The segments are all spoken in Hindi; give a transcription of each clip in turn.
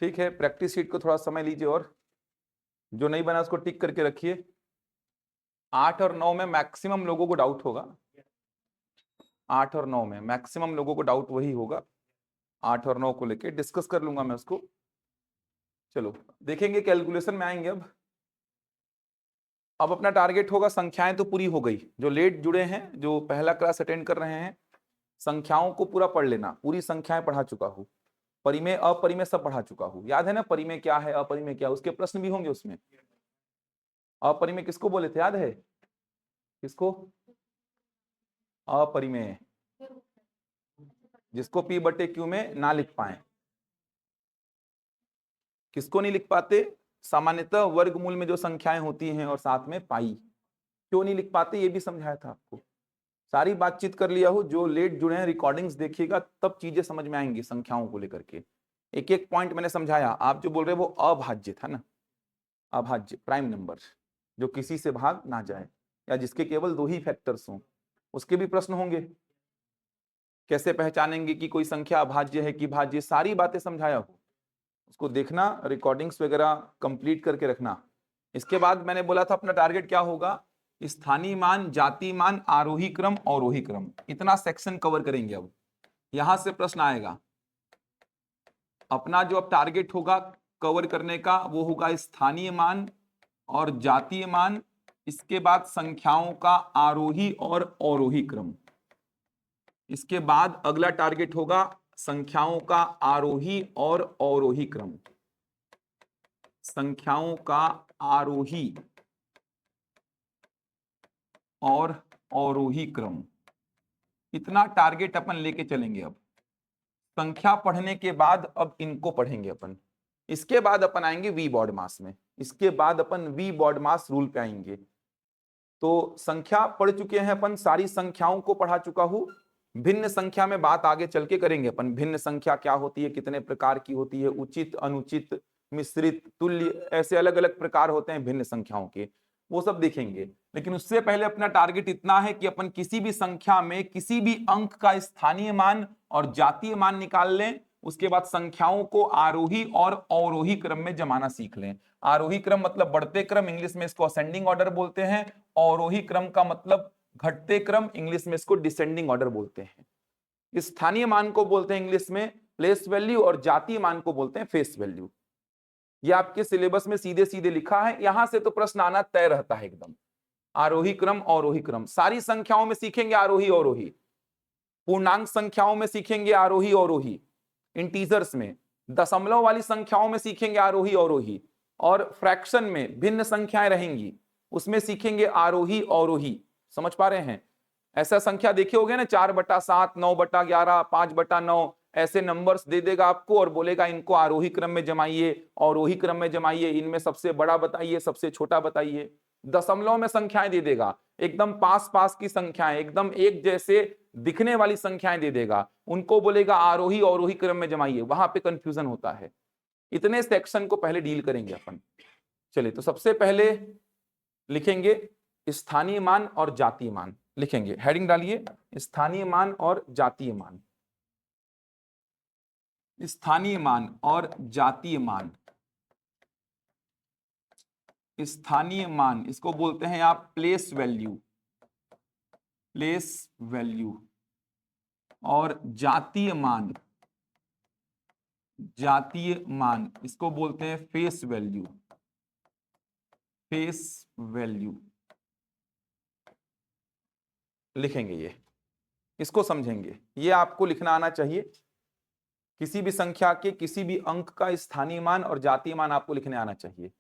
ठीक है, प्रैक्टिस शीट को थोड़ा समय लीजिए और जो नहीं बना उसको टिक करके रखिए। 8 और 9 में मैक्सिमम लोगों को डाउट होगा। 8 और 9 में मैक्सिमम लोगों को डाउट वही होगा। 8 और 9 को लेके डिस्कस कर लूंगा मैं उसको। चलो देखेंगे, कैलकुलेशन में आएंगे। अब अपना टारगेट होगा, संख्याएं तो पूरी हो गई, जो लेट जुड़े हैं, जो पहला क्लास अटेंड कर रहे हैं, संख्याओं को पूरा पढ़ लेना। पूरी संख्याएं पढ़ा चुका हूं, परिमेय अपरिमेय सब पढ़ा चुका हूं। याद है ना परिमेय क्या है, अपरिमेय क्या है, उसके प्रश्न भी होंगे उसमें। अपरिमेय किसको बोले थे, याद है किसको? अपरिमेय जिसको पी बटे क्यू में ना लिख पाए। किसको नहीं लिख पाते? सामान्यतः वर्गमूल में जो संख्याएं होती हैं और साथ में पाई। क्यों नहीं लिख पाते ये भी समझाया था आपको। सारी बातचीत कर लिया हो। जो लेट जुड़े हैं रिकॉर्डिंग्स देखिएगा, तब चीजें समझ में आएंगी संख्याओं को लेकर के। एक एक पॉइंट मैंने समझाया। आप जो बोल रहे हैं वो अभाज्य था ना, अभाज्य प्राइम नंबर जो किसी से भाग ना जाए या जिसके केवल 2 ही फैक्टर्स हों, उसके भी प्रश्न होंगे। कैसे पहचानेंगे कि कोई संख्या अभाज्य है कि भाज्य, सारी बातें समझाया हो। उसको देखना, रिकॉर्डिंग्स वगैरह कंप्लीट करके रखना। इसके बाद मैंने बोला था अपना टारगेट क्या होगा, स्थानीय मान, जाति मान, आरोही क्रम, अवरोही क्रम, इतना सेक्शन कवर करेंगे। अब यहां से प्रश्न आएगा। अपना जो अब टारगेट होगा कवर करने का वो होगा स्थानीय मान और जातीय मान, इसके बाद संख्याओं का आरोही और अवरोही क्रम। इसके बाद अगला टारगेट होगा संख्याओं का आरोही और अवरोही क्रम, संख्याओं का आरोही और अवरोही क्रम। इतना टारगेट अपन लेके चलेंगे। अब संख्या पढ़ने के बाद अब इनको पढ़ेंगे अपन। इसके बाद अपन आएंगे वी बॉड मास में। इसके बाद अपन वी बॉड मास रूल पे आएंगे। तो संख्या पढ़ चुके हैं अपन, सारी संख्याओं को पढ़ा चुका हूं। भिन्न संख्या में बात आगे चल के करेंगे अपन। भिन्न संख्या क्या होती है, कितने प्रकार की होती है, उचित, अनुचित, मिश्रित, तुल्य, ऐसे अलग अलग प्रकार होते हैं भिन्न संख्याओं के, वो सब देखेंगे। लेकिन उससे पहले अपना टारगेट इतना है कि अपन किसी भी संख्या में किसी भी अंक का स्थानीय मान और जातीय मान निकाल लें। उसके बाद संख्याओं को आरोही और अवरोही क्रम में जमाना सीख लें। आरोही क्रम मतलब बढ़ते क्रम, इंग्लिश में इसको असेंडिंग ऑर्डर बोलते हैं। अवरोही क्रम का मतलब घटते क्रम, इंग्लिश में इसको डिसेंडिंग ऑर्डर बोलते हैं। स्थानीय मान को बोलते हैं इंग्लिश में प्लेस वैल्यू और जातीय मान को बोलते हैं फेस वैल्यू। ये आपके सिलेबस में सीधे सीधे लिखा है, यहां से तो प्रश्न आना तय रहता है एकदम। आरोही क्रम, अवरोही क्रम, सारी संख्याओं में सीखेंगे आरोही अवरोही। पूर्णांक संख्याओं में सीखेंगे आरोही अवरोही। इंटीजर्स में, दशमलव वाली संख्याओं में सीखेंगे आरोही अवरोही। और फ्रैक्शन में भिन्न संख्याएं रहेंगी, उसमें सीखेंगे आरोही अवरोही। समझ पा रहे हैं? ऐसा संख्या देखे होगे ना, 4/7, 9/11, 5/9, ऐसे नंबर्स दे देगा आपको और बोलेगा इनको आरोही क्रम में जमाइए, अवरोही क्रम में जमाइए, इनमें सबसे बड़ा बताइए, सबसे छोटा बताइए। दशमलव में संख्याएं दे देगा, एकदम पास पास की संख्याएं, एकदम एक जैसे दिखने वाली संख्याएं दे देगा, उनको बोलेगा आरोही अवरोही क्रम में जमाइए। वहां पे कंफ्यूजन होता है। इतने सेक्शन को पहले डील करेंगे अपन। चलिए, तो सबसे पहले लिखेंगे स्थानीय मान और जातीय मान। लिखेंगे, हेडिंग डालिए स्थानीय मान और जातीय मान। स्थानीय मान और जातीय मान। स्थानीय मान इसको बोलते हैं आप प्लेस वैल्यू, प्लेस वैल्यू। और जातीय मान, जातीय मान इसको बोलते हैं फेस वैल्यू, फेस वैल्यू। लिखेंगे ये, इसको समझेंगे। ये आपको लिखना आना चाहिए। किसी भी संख्या के किसी भी अंक का स्थानीय मान और जातीय मान आपको लिखने आना चाहिए।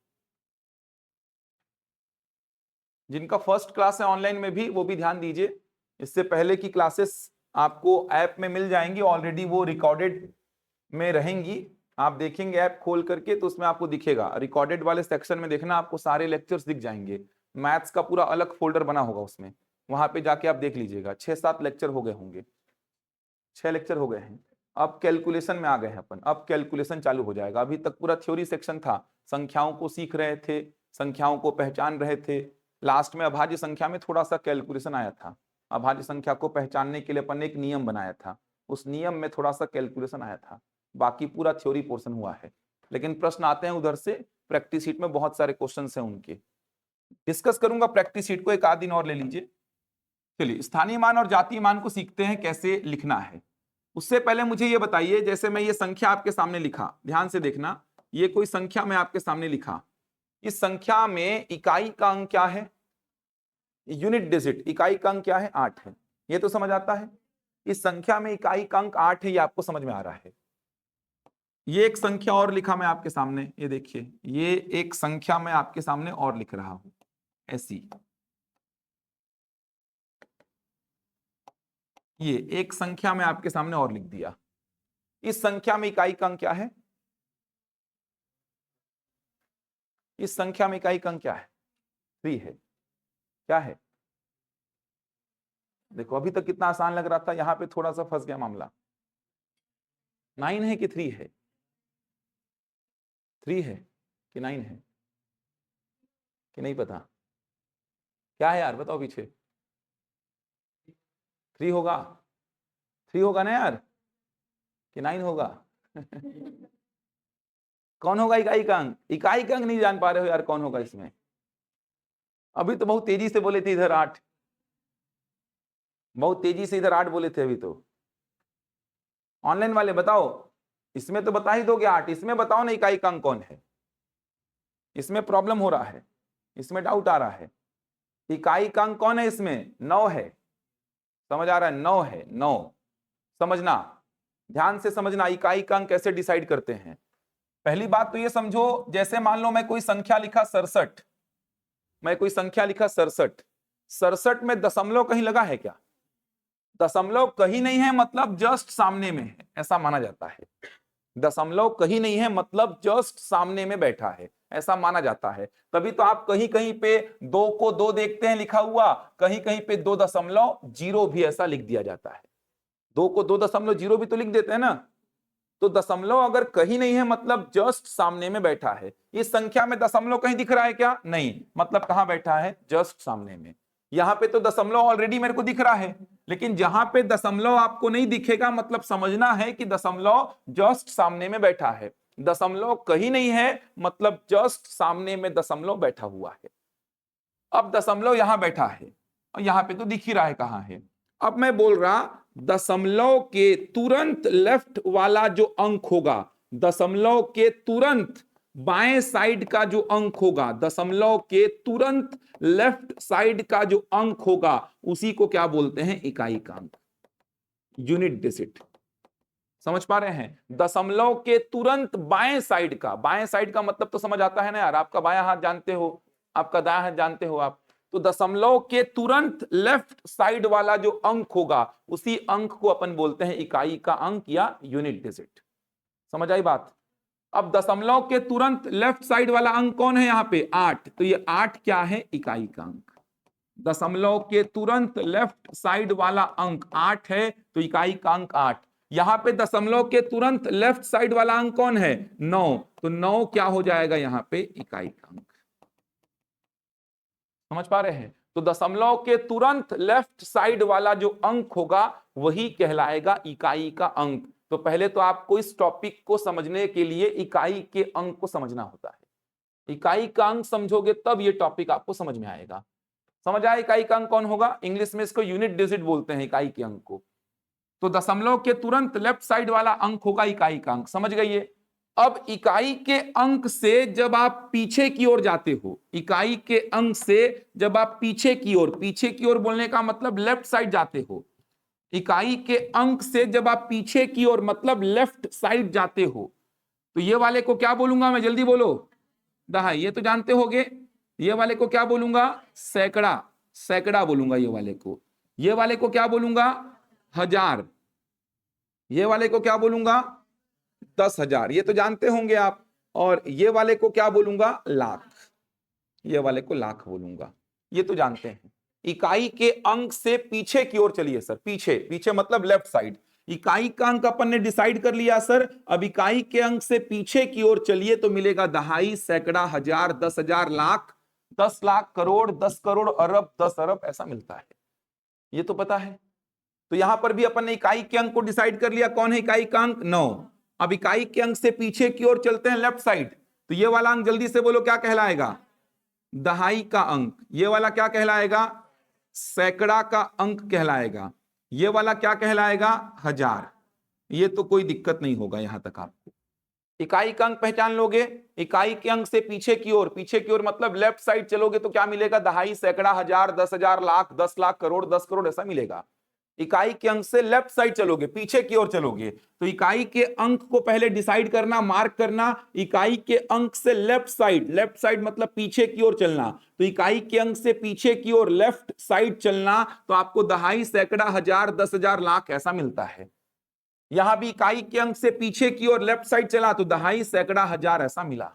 जिनका फर्स्ट क्लास है ऑनलाइन में भी, वो भी ध्यान दीजिए। इससे पहले की क्लासेस आपको ऐप में मिल जाएंगी, ऑलरेडी वो रिकॉर्डेड में रहेंगी। आप देखेंगे ऐप खोल करके तो उसमें आपको दिखेगा, रिकॉर्डेड वाले सेक्शन में देखना, आपको सारे लेक्चर्स दिख जाएंगे। मैथ्स का पूरा अलग फोल्डर बना होगा उसमें, वहां पे जाके आप देख लीजिएगा। 6-7 लेक्चर हो गए होंगे, 6 लेक्चर हो गए हैं। अब कैलकुलेशन में आ गए हैं अपन, अब कैलकुलेशन चालू हो जाएगा। अभी तक पूरा थ्योरी सेक्शन था, संख्याओं को सीख रहे थे, संख्याओं को पहचान रहे थे। लास्ट में अभाज्य संख्या में थोड़ा सा कैलकुलेशन आया था। अभाज्य संख्या को पहचानने के लिए अपन ने एक नियम बनाया था, उस नियम में थोड़ा सा कैलकुलेशन आया था। बाकी पूरा थ्योरी पोर्शन हुआ है। लेकिन प्रश्न आते हैं उधर से, प्रैक्टिस शीट में बहुत सारे क्वेश्चन हैं उनके, डिस्कस करूंगा प्रैक्टिस शीट को, एक आध दिन और ले लीजिए। चलिए स्थानीय मान और जातीय मान को सीखते हैं कैसे लिखना है। उससे पहले मुझे ये बताइए, जैसे मैं ये संख्या आपके सामने लिखा, ध्यान से देखना, ये कोई संख्या मैं आपके सामने लिखा, इस संख्या में इकाई का अंक क्या है, यूनिट डिजिट, इकाई का अंक क्या है 8 है, ये तो समझ आता है। इस संख्या में इकाई का अंक 8 है, ये आपको समझ में आ रहा है। ये एक संख्या और लिखा मैं आपके सामने, ये देखिए, ये एक संख्या मैं आपके सामने और लिख रहा हूं ऐसी, ये एक संख्या में आपके सामने और लिख दिया। इस संख्या में इकाई का अंक क्या है, इस संख्या में इकाई का अंक क्या है, 3 है। क्या है, देखो अभी तक कितना आसान लग रहा था, यहां पे थोड़ा सा फंस गया मामला। 9 है कि 3 है, 3 है कि 9 है कि नहीं पता, क्या है यार बताओ पीछे, 3 होगा, 3 होगा ना यार कि 9 होगा कौन होगा इकाई का अंक, इकाई का अंक नहीं जान पा रहे हो यार, कौन होगा इसमें। अभी तो बहुत तेजी से बोले थे इधर 8, बहुत तेजी से इधर 8 बोले थे अभी तो। ऑनलाइन वाले बताओ, इसमें तो बता ही दोगे 8, इसमें बताओ ना इकाई का अंक कौन है, इसमें प्रॉब्लम हो रहा है, इसमें डाउट आ रहा है। इकाई का अंक कौन है इसमें, 9 है, समझ आ रहा है, 9 है, 9। समझना, ध्यान से समझना, इकाई का अंक कैसे डिसाइड करते हैं। पहली बात तो ये समझो, जैसे मान लो मैं कोई संख्या लिखा 67, मैं कोई संख्या लिखा 67, 67 में दशमलव कहीं लगा है क्या, दशमलव कहीं नहीं है, मतलब जस्ट सामने में है, ऐसा माना जाता है। दशमलव कहीं नहीं है मतलब जस्ट सामने में बैठा है, ऐसा माना जाता है। तभी तो आप कहीं कहीं पे 2 को 2 देखते हैं लिखा हुआ, कहीं कहीं पे 2.0 भी ऐसा लिख दिया जाता है। 2 को 2.0 भी तो लिख देते हैं ना। तो दशमलव अगर कहीं नहीं है मतलब जस्ट सामने में बैठा है। इस संख्या में दशमलव कहीं दिख रहा है क्या, नहीं, मतलब कहां बैठा है, जस्ट सामने में। यहां पे तो दशमलव ऑलरेडी मेरे को दिख रहा है, लेकिन जहां पे दशमलव आपको नहीं दिखेगा मतलब समझना है कि दशमलव जस्ट सामने में बैठा है। दशमलव कहीं नहीं है मतलब जस्ट सामने में दशमलव बैठा हुआ है। अब दशमलव यहां बैठा है और यहां पे तो दिख ही रहा है कहां है। अब मैं बोल रहा दशमलव के तुरंत लेफ्ट वाला जो अंक होगा, दशमलव के तुरंत बाएं साइड का जो अंक होगा, दशमलव के तुरंत लेफ्ट साइड का जो अंक होगा, उसी को क्या बोलते हैं, इकाई का अंक, यूनिट डिजिट। समझ पा रहे हैं, दशमलव के तुरंत बाएं साइड का, बाएं साइड का मतलब तो समझ आता है ना यार, आपका बायां हाथ जानते हो, आपका दायां हाथ जानते हो आप, तो दशमलव के तुरंत लेफ्ट साइड वाला जो अंक होगा, उसी अंक को अपन बोलते हैं इकाई का अंक या यूनिट डिजिट। समझ आई बात। अब दशमलव के तुरंत लेफ्ट साइड वाला अंक कौन है, यहां पे 8, तो ये 8 क्या है, इकाई का अंक। दशमलव के तुरंत लेफ्ट साइड वाला अंक 8 है, तो इकाई का अंक 8। यहां पे दशमलव के तुरंत लेफ्ट साइड वाला अंक कौन है, 9, तो 9 क्या हो जाएगा यहां पे, इकाई का अंक। समझ पा रहे हैं, तो दशमलव के तुरंत लेफ्ट साइड वाला जो अंक होगा वही कहलाएगा इकाई का अंक। तो पहले तो आपको इस टॉपिक को समझने के लिए इकाई के अंक को समझना होता है। इकाई का अंक समझोगे तब ये टॉपिक आपको समझ में आएगा। समझ आया इकाई का अंक कौन होगा, इंग्लिश में इसको यूनिट डिजिट बोलते हैं इकाई के अंक को। तो दशमलव के तुरंत लेफ्ट साइड वाला अंक होगा इकाई का अंक, समझ गई। अब इकाई के अंक से जब आप पीछे की ओर जाते हो, इकाई के अंक से जब आप पीछे की ओर, पीछे की ओर बोलने का मतलब लेफ्ट साइड जाते हो, इकाई के अंक से जब आप पीछे की ओर मतलब लेफ्ट साइड जाते हो, तो ये वाले को क्या बोलूंगा मैं, जल्दी बोलो, दहाई, ये तो जानते होगे। ये वाले को क्या बोलूंगा, सैकड़ा, सैकड़ा बोलूंगा ये वाले को। ये वाले को क्या बोलूंगा, हजार। ये वाले को क्या बोलूंगा, 10,000, ये तो जानते होंगे आप। और ये वाले को क्या बोलूंगा, लाख, ये वाले को लाख बोलूंगा, ये तो जानते हैं। इकाई के अंक से पीछे की ओर चलिए सर, पीछे, पीछे मतलब लेफ्ट साइड। इकाई का अंक अपन ने डिसाइड कर लिया सर, अब इकाई के अंक से पीछे की ओर चलिए तो मिलेगा दहाई, सैकड़ा, हजार, 10,000, लाख, 10 लाख, करोड़, 10 करोड़, अरब, 10 अरब, ऐसा मिलता है, ये तो पता है। तो यहां पर भी अपन ने इकाई के अंक को डिसाइड कर लिया, कौन है इकाई का अंक, 9। अब इकाई के अंक से पीछे की ओर चलते हैं लेफ्ट साइड, तो ये वाला अंक जल्दी से बोलो क्या कहलाएगा? दहाई का अंक। ये वाला क्या कहलाएगा? सैकड़ा का अंक कहलाएगा। ये वाला क्या कहलाएगा? हजार। ये तो कोई दिक्कत नहीं होगा यहां तक आपको। इकाई का अंक पहचान लोगे, इकाई के अंक से पीछे की ओर, पीछे की ओर मतलब लेफ्ट साइड चलोगे तो क्या मिलेगा? दहाई, सैकड़ा, हजार, 10,000, लाख, 10 लाख, करोड़, 10 करोड़ ऐसा मिलेगा। इकाई के अंक से लेफ्ट साइड चलोगे, पीछे की ओर चलोगे, तो इकाई के अंक को पहले डिसाइड करना, मार्क करना। इकाई के अंक से लेफ्ट साइड, लेफ्ट साइड मतलब पीछे की ओर चलना, तो इकाई के अंक से पीछे की ओर लेफ्ट साइड चलना, तो आपको दहाई, सैकड़ा, हजार, 10,000, लाख ऐसा मिलता है। यहां भी इकाई के अंक से पीछे की ओर लेफ्ट साइड चला तो दहाई, सैकड़ा, हजार ऐसा मिला।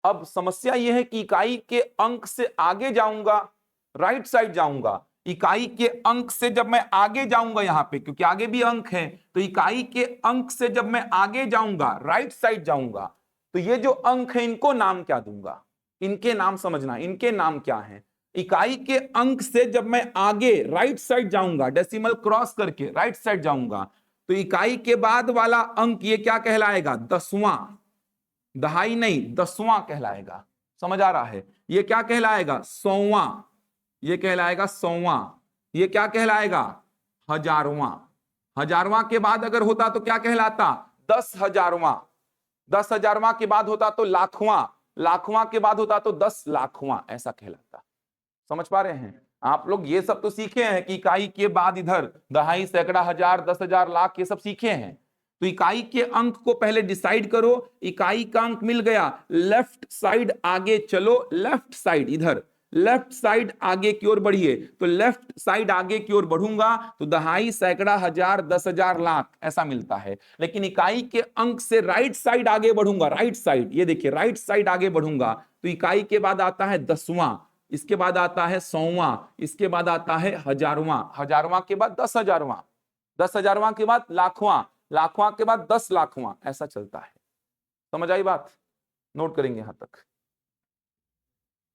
अब समस्या यह है कि इकाई के अंक से आगे जाऊंगा, राइट साइड जाऊंगा। इकाई के अंक से जब मैं आगे जाऊंगा यहां पे, क्योंकि आगे भी अंक है, तो इकाई के अंक से जब मैं आगे जाऊंगा, राइट साइड जाऊंगा, तो ये जो अंक है इनको नाम क्या दूंगा? इनके नाम समझना, इनके नाम क्या है? इकाई के अंक से जब मैं आगे राइट साइड जाऊंगा, डेसिमल क्रॉस करके राइट साइड जाऊंगा, तो इकाई के बाद वाला अंक ये क्या कहलाएगा? दसवां। दहाई नहीं, दसवां कहलाएगा। समझ आ रहा है? ये क्या कहलाएगा? सौवां। ये कहलाएगा सौवां। ये क्या कहलाएगा? हजारवां। हजारवां के बाद अगर होता तो क्या कहलाता? 10,000वां। 10,000वां के बाद होता तो लाखवां। लाखवां के बाद होता तो 10 लाखवां ऐसा कहलाता। समझ पा रहे हैं आप लोग? ये सब तो सीखे हैं कि इकाई के बाद इधर दहाई, सैकड़ा, हजार, 10,000, लाख, ये सब सीखे हैं। तो इकाई के अंक को पहले डिसाइड करो। इकाई का अंक मिल गया, लेफ्ट साइड आगे चलो, लेफ्ट साइड इधर, लेफ्ट साइड आगे की ओर बढ़िए, तो लेफ्ट साइड आगे की ओर बढ़ूंगा तो दहाई, सैकड़ा, हजार, 10,000, लाख ऐसा मिलता है। लेकिन इकाई के अंक से राइट साइड आगे बढ़ूंगा, राइट साइड, ये देखिए राइट साइड आगे बढ़ूंगा, तो इकाई के बाद आता है दसवां, इसके बाद आता है सौवां, इसके बाद आता है हजारवां, हजारवां के बाद 10,000वां, 10,000वां के बाद लाखवां, लाखवां के बाद 10 लाखवां ऐसा चलता है। समझ आई बात? नोट करेंगे यहां तक।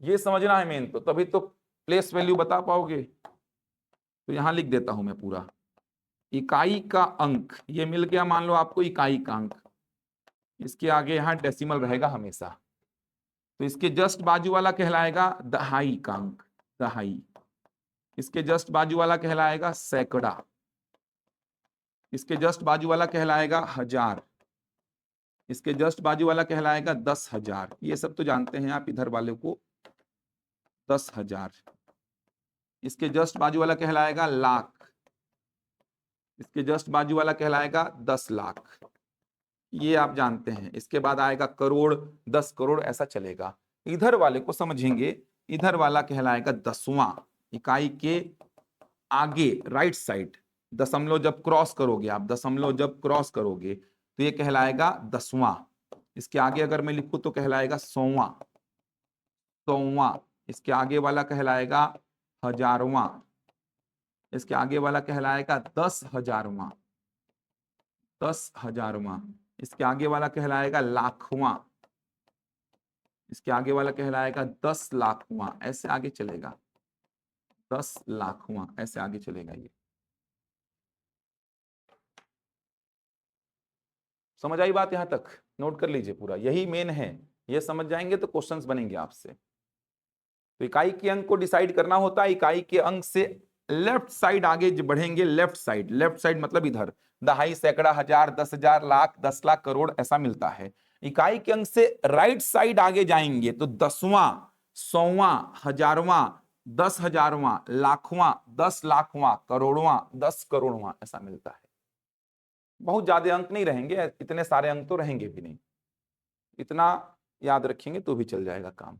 ये समझना है मेन, तो तभी तो प्लेस वैल्यू बता पाओगे। तो यहां लिख देता हूं मैं पूरा। इकाई का अंक ये मिल गया, मान लो आपको इकाई का अंक, इसके आगे यहां डेसिमल रहेगा हमेशा, तो इसके जस्ट बाजू वाला कहलाएगा दहाई का अंक, दहाई। इसके जस्ट बाजू वाला कहलाएगा सैकड़ा, इसके जस्ट बाजू वाला कहलाएगा हजार, इसके जस्ट बाजू वाला कहलाएगा 10,000। ये सब तो जानते हैं आप, इधर वाले को 10,000। इसके जस्ट बाजू वाला कहलाएगा लाख, इसके जस्ट बाजू वाला कहलाएगा 10 लाख, ये आप जानते हैं। इसके बाद आएगा करोड़, 10 करोड़ ऐसा चलेगा। इधर वाले को समझेंगे, इधर वाला कहलाएगा दसवां। इकाई के आगे राइट साइड दशमलव जब क्रॉस करोगे आप, दशमलव जब क्रॉस करोगे तो ये कहलाएगा दसवां। इसके आगे अगर मैं लिखूं तो कहलाएगा सौवां, सौवां। इसके आगे वाला कहलाएगा हजारवां, इसके आगे वाला कहलाएगा 10,000वां, 10,000वां। इसके आगे वाला कहलाएगा लाखवां, इसके आगे वाला कहलाएगा 10 लाखवां, ऐसे आगे चलेगा, 10 लाखवां ऐसे आगे चलेगा। ये समझ आई बात? यहां तक नोट कर लीजिए पूरा, यही मेन है। ये समझ जाएंगे तो क्वेश्चंस बनेंगे आपसे। तो इकाई के अंक को डिसाइड करना होता है, इकाई के अंक से लेफ्ट साइड आगे बढ़ेंगे, लेफ्ट साइड, लेफ्ट साइड मतलब इधर दहाई, सैकड़ा, हजार, 10,000, लाख, 10 लाख, करोड़ ऐसा मिलता है। इकाई के अंक से राइट साइड आगे जाएंगे तो दसवां, सौवां, हजारवां, 10,000वां, लाखवां, 10 लाखवां, करोड़वां, 10 करोड़वां ऐसा मिलता है। बहुत ज्यादा अंक नहीं रहेंगे, इतने सारे अंक तो रहेंगे भी नहीं, इतना याद रखेंगे तो भी चल जाएगा काम।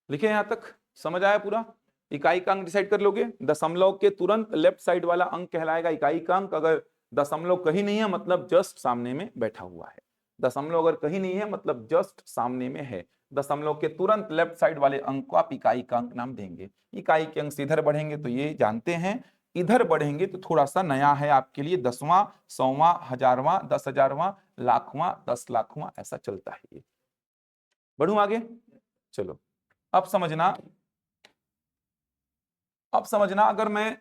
लिखे यहां तक? समझ आया पूरा? इकाई का अंक डिसाइड कर लोगे, दशमलव के तुरंत लेफ्ट साइड वाला अंक कहलाएगा इकाई का अंक। अगर दशमलव कहीं नहीं है मतलब जस्ट सामने में बैठा हुआ है, दशमलव अगर कहीं नहीं है मतलब जस्ट सामने में है, दशमलव के तुरंत लेफ्ट साइड वाले अंक को आप इकाई का अंक नाम देंगे। इकाई के अंक से इधर बढ़ेंगे तो ये जानते हैं, इधर बढ़ेंगे तो थोड़ा सा नया है आपके लिए, दसवां, सौवां, हजारवां, 10,000वां, लाखवां, 10 लाखवां ऐसा चलता है ये। बढ़ूं आगे, चलो अब समझना, अगर मैं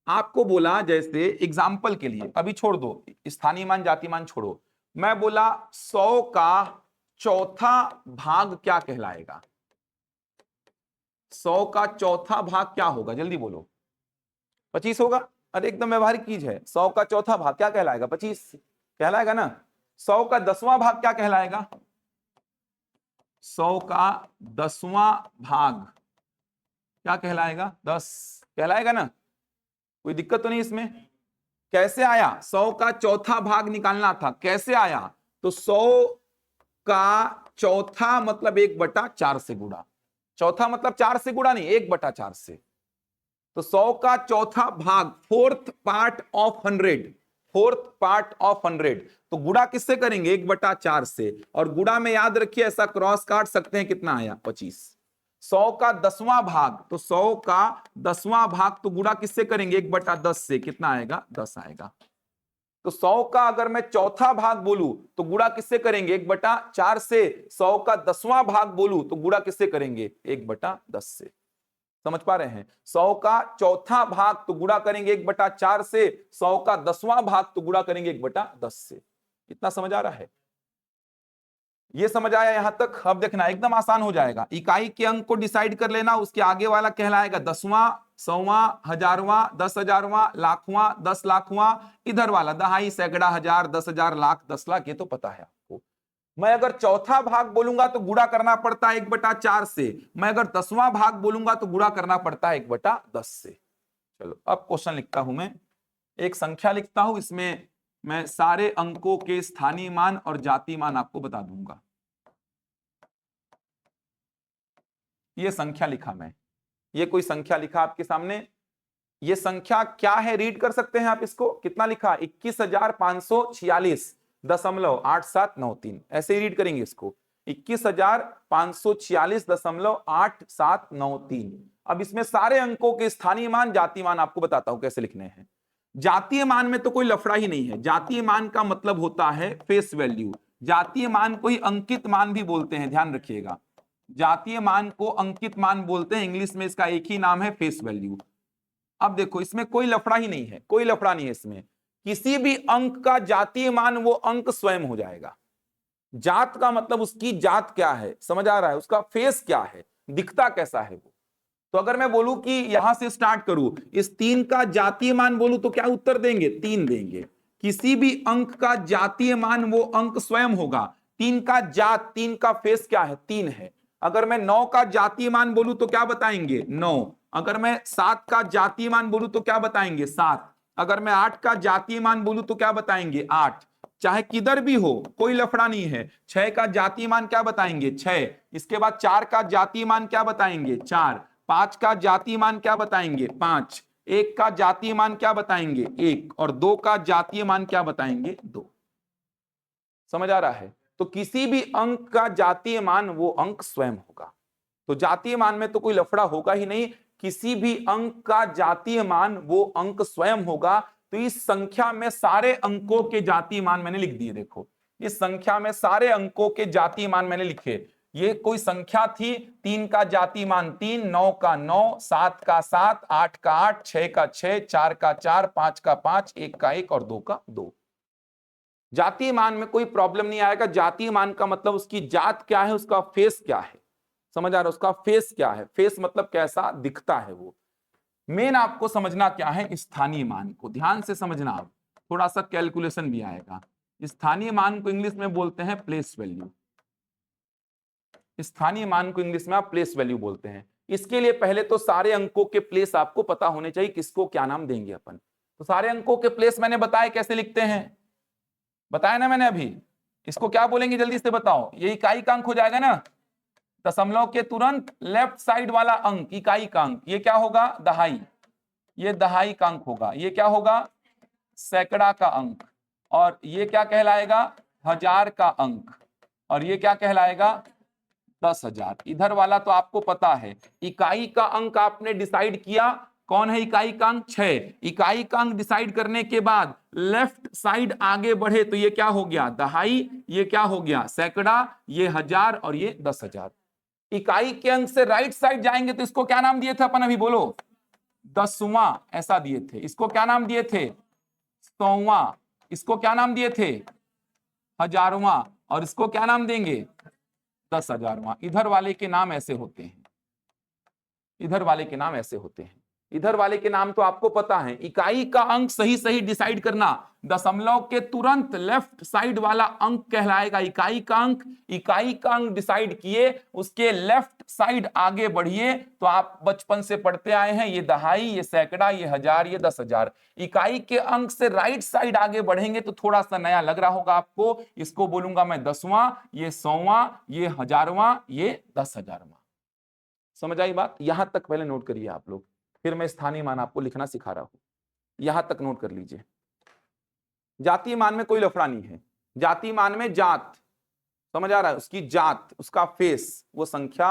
आपको बोला, जैसे एग्जाम्पल के लिए, अभी छोड़ दो स्थानीय मान जाति मान छोड़ो, मैं बोला 100 का चौथा भाग क्या कहलाएगा? 100 का चौथा भाग क्या होगा, जल्दी बोलो। 25 होगा। अरे एकदम व्यवहारिक चीज है। 100 का चौथा भाग क्या कहलाएगा? 25 कहलाएगा ना। 100 का 10वां भाग क्या कहलाएगा? 100 का 10वां भाग क्या कहलाएगा? 10 कहलाएगा ना। कोई दिक्कत तो नहीं इसमें? कैसे आया? 100 का चौथा भाग निकालना था, कैसे आया? तो 100 का चौथा मतलब 1/4 से गुणा, चौथा मतलब 4 से गुणा नहीं, 1/4 से। तो 100 का चौथा भाग, fourth part of 100, fourth part of 100, तो गुणा किससे करेंगे? 1/4 से। और गुणा में याद रखिए ऐसा क्रॉस काट सकते हैं, कितना आया? 25। 100 का 10वां भाग, तो 100 का 10वां भाग तो गुणा किससे करेंगे? 1/10 से, कितना आएगा? 10 आएगा। तो 100 का अगर मैं चौथा भाग बोलूं तो गुणा किससे करेंगे? 1/4 से। 100 का 10वां भाग बोलूं तो गुणा किससे करेंगे? 1/10 से। समझ पा रहे हैं? 100 का चौथा भाग तो गुणा करेंगे 1/4 से, 100 का 10वां भाग तो गुणा करेंगे 1/10 से। इतना समझ आ रहा है? ये समझ आया यहां तक? अब देखना एकदम आसान हो जाएगा। इकाई के अंक को डिसाइड कर लेना, उसके आगे वाला कहलाएगा 10वां, 100वां, 1000वां, 10,000वां, लाखवां, 10 लाखवां, इधर वाला दहाई, सैकड़ा, हजार, 10,000, लाख, 10 लाख, ये तो पता है आपको। मैं अगर चौथा भाग बोलूंगा तो गुणा करना पड़ता है 1/4 से, मैं अगर 10वां भाग बोलूंगा तो गुणा करना पड़ता है 1/10 से। चलो अब क्वेश्चन लिखता हूं मैं, एक संख्या लिखता हूं, इसमें मैं सारे अंकों के स्थानीय मान और जाति मान आपको बता दूंगा। ये संख्या लिखा मैं, ये कोई संख्या लिखा आपके सामने। ये संख्या क्या है, रीड कर सकते हैं आप इसको। कितना लिखा? 21,546.8793, ऐसे ही रीड करेंगे इसको, 21,546.8793। अब इसमें सारे अंकों के स्थानीय मान, जातीय मान आपको बताता हूं कैसे लिखने हैं। जातीय मान में तो कोई लफड़ा ही नहीं है। जातीय मान का मतलब होता है फेस वैल्यू। जातीय मान को ही अंकित मान भी बोलते हैं, ध्यान रखिएगा। जातीय मान को अंकित मान बोलते हैं, इंग्लिश में इसका एक ही नाम है, फेस वैल्यू। अब देखो इसमें कोई लफड़ा ही नहीं है, कोई लफड़ा नहीं है इसमें। किसी भी अंक का जातीय मान वो अंक स्वयं हो जाएगा। जात का मतलब उसकी जात क्या है, समझ आ रहा है? उसका फेस क्या है, दिखता कैसा है वो। तो अगर मैं बोलूं कि यहां से स्टार्ट करूं, इस 3 का जातीय मान बोलूं तो क्या उत्तर देंगे? 3 देंगे। किसी भी अंक का जातीय मान वो अंक स्वयं होगा। 3 का जात, 3 का फेस क्या है? 3 है। अगर मैं 9 का जातीय मान बोलूं तो क्या बताएंगे? 9। अगर मैं 7 का जातीय मान बोलूं तो क्या बताएंगे? 7। अगर मैं 8 का जातीय मान बोलूं तो क्या बताएंगे? 8। चाहे किधर भी हो, कोई लफड़ा नहीं है। 6 का जातीय मान क्या बताएंगे? 6। इसके बाद 4 का जातीय मान क्या बताएंगे? 4। 5 का जातीय मान क्या बताएंगे? 5। 1 का जातीय मान क्या बताएंगे? 1। और 2 का जातीय मान क्या बताएंगे? 2। समझ आ रहा है? तो किसी भी अंक का जातीय मान वो अंक स्वयं होगा। तो जातीय मान में तो कोई लफड़ा होगा ही नहीं। किसी भी अंक का जातीय मान वो अंक स्वयं होगा। तो इस संख्या में सारे अंकों के जातीय मान मैंने लिख दिए। देखो इस संख्या में सारे अंकों के जातीय मान मैंने लिखे। ये कोई संख्या थी, 3 का जातीय मान 3, 9 का 9, 7 का 7, 8 का 8, 6 का 6, 4 का 4, 5 का 5, 1 का 1 और 2 का 2। जातीय मान में कोई प्रॉब्लम नहीं आएगा। जातीय मान का मतलब उसकी जात क्या है, उसका फेस क्या है। समझ आ रहा है? उसका फेस क्या है। फेस मतलब कैसा दिखता है वो। मेन आपको समझना क्या है, स्थानीय मान को ध्यान से समझना। आप थोड़ा सा कैलकुलेशन भी आएगा। स्थानीय मान को इंग्लिश में बोलते हैं प्लेस वैल्यू। स्थानीय मान को इंग्लिश में आप प्लेस वैल्यू बोलते हैं। इसके लिए पहले तो सारे अंकों के प्लेस आपको पता होने चाहिए, किसको क्या नाम देंगे अपन। तो सारे अंकों के प्लेस मैंने बताया कैसे लिखते हैं, बताया ना मैंने अभी। इसको क्या बोलेंगे जल्दी से बताओ। ये इकाई का अंक हो जाएगा ना, दशमलव के तुरंत लेफ्ट साइड वाला अंक इकाई का अंक, ये क्या होगा? दहाई। ये दहाई का अंक होगा। ये क्या होगा? सैकड़ा का अंक। और ये क्या कहलाएगा? हजार का अंक। और ये क्या कहलाएगा? 10,000। इधर वाला तो आपको पता है। इकाई का अंक आपने डिसाइड किया, कौन है इकाई का अंक 6। इकाई का अंक डिसाइड करने के बाद लेफ्ट साइड आगे बढ़े तो ये क्या हो गया दहाई, ये क्या हो गया सैकड़ा, ये हजार और ये 10,000। इकाई के अंक से राइट साइड जाएंगे तो इसको क्या नाम दिए थे अपन, अभी बोलो, दसवां ऐसा दिए थे। इसको क्या नाम दिए थे, सौवां। इसको क्या नाम दिए थे, हजारवां। और इसको क्या नाम देंगे, 10,000वां। इधर वाले के नाम ऐसे होते हैं, इधर वाले के नाम ऐसे होते हैं। इधर वाले के नाम तो आपको पता है। इकाई का अंक सही सही डिसाइड करना, दशमलव के तुरंत लेफ्ट साइड वाला अंक कहलाएगा इकाई का अंक। इकाई का अंक डिसाइड किए, उसके लेफ्ट साइड आगे बढ़िए तो आप बचपन से पढ़ते आए हैं, ये दहाई, ये सैकड़ा, ये हजार, ये 10,000। इकाई के अंक से राइट साइड आगे बढ़ेंगे तो थोड़ा सा नया लग रहा होगा आपको। इसको बोलूंगा मैं दसवां, ये सौवां, ये हजारवां, ये 10,000वां। समझ आई बात? यहां तक पहले नोट करिए आप लोग, फिर मैं स्थानीय मान आपको लिखना सिखा रहा हूं। यहां तक नोट कर लीजिए। जातीय मान में कोई लफड़ा नहीं है। जातीय मान में जात, समझ आ रहा है, उसकी जात, उसका फेस, वो संख्या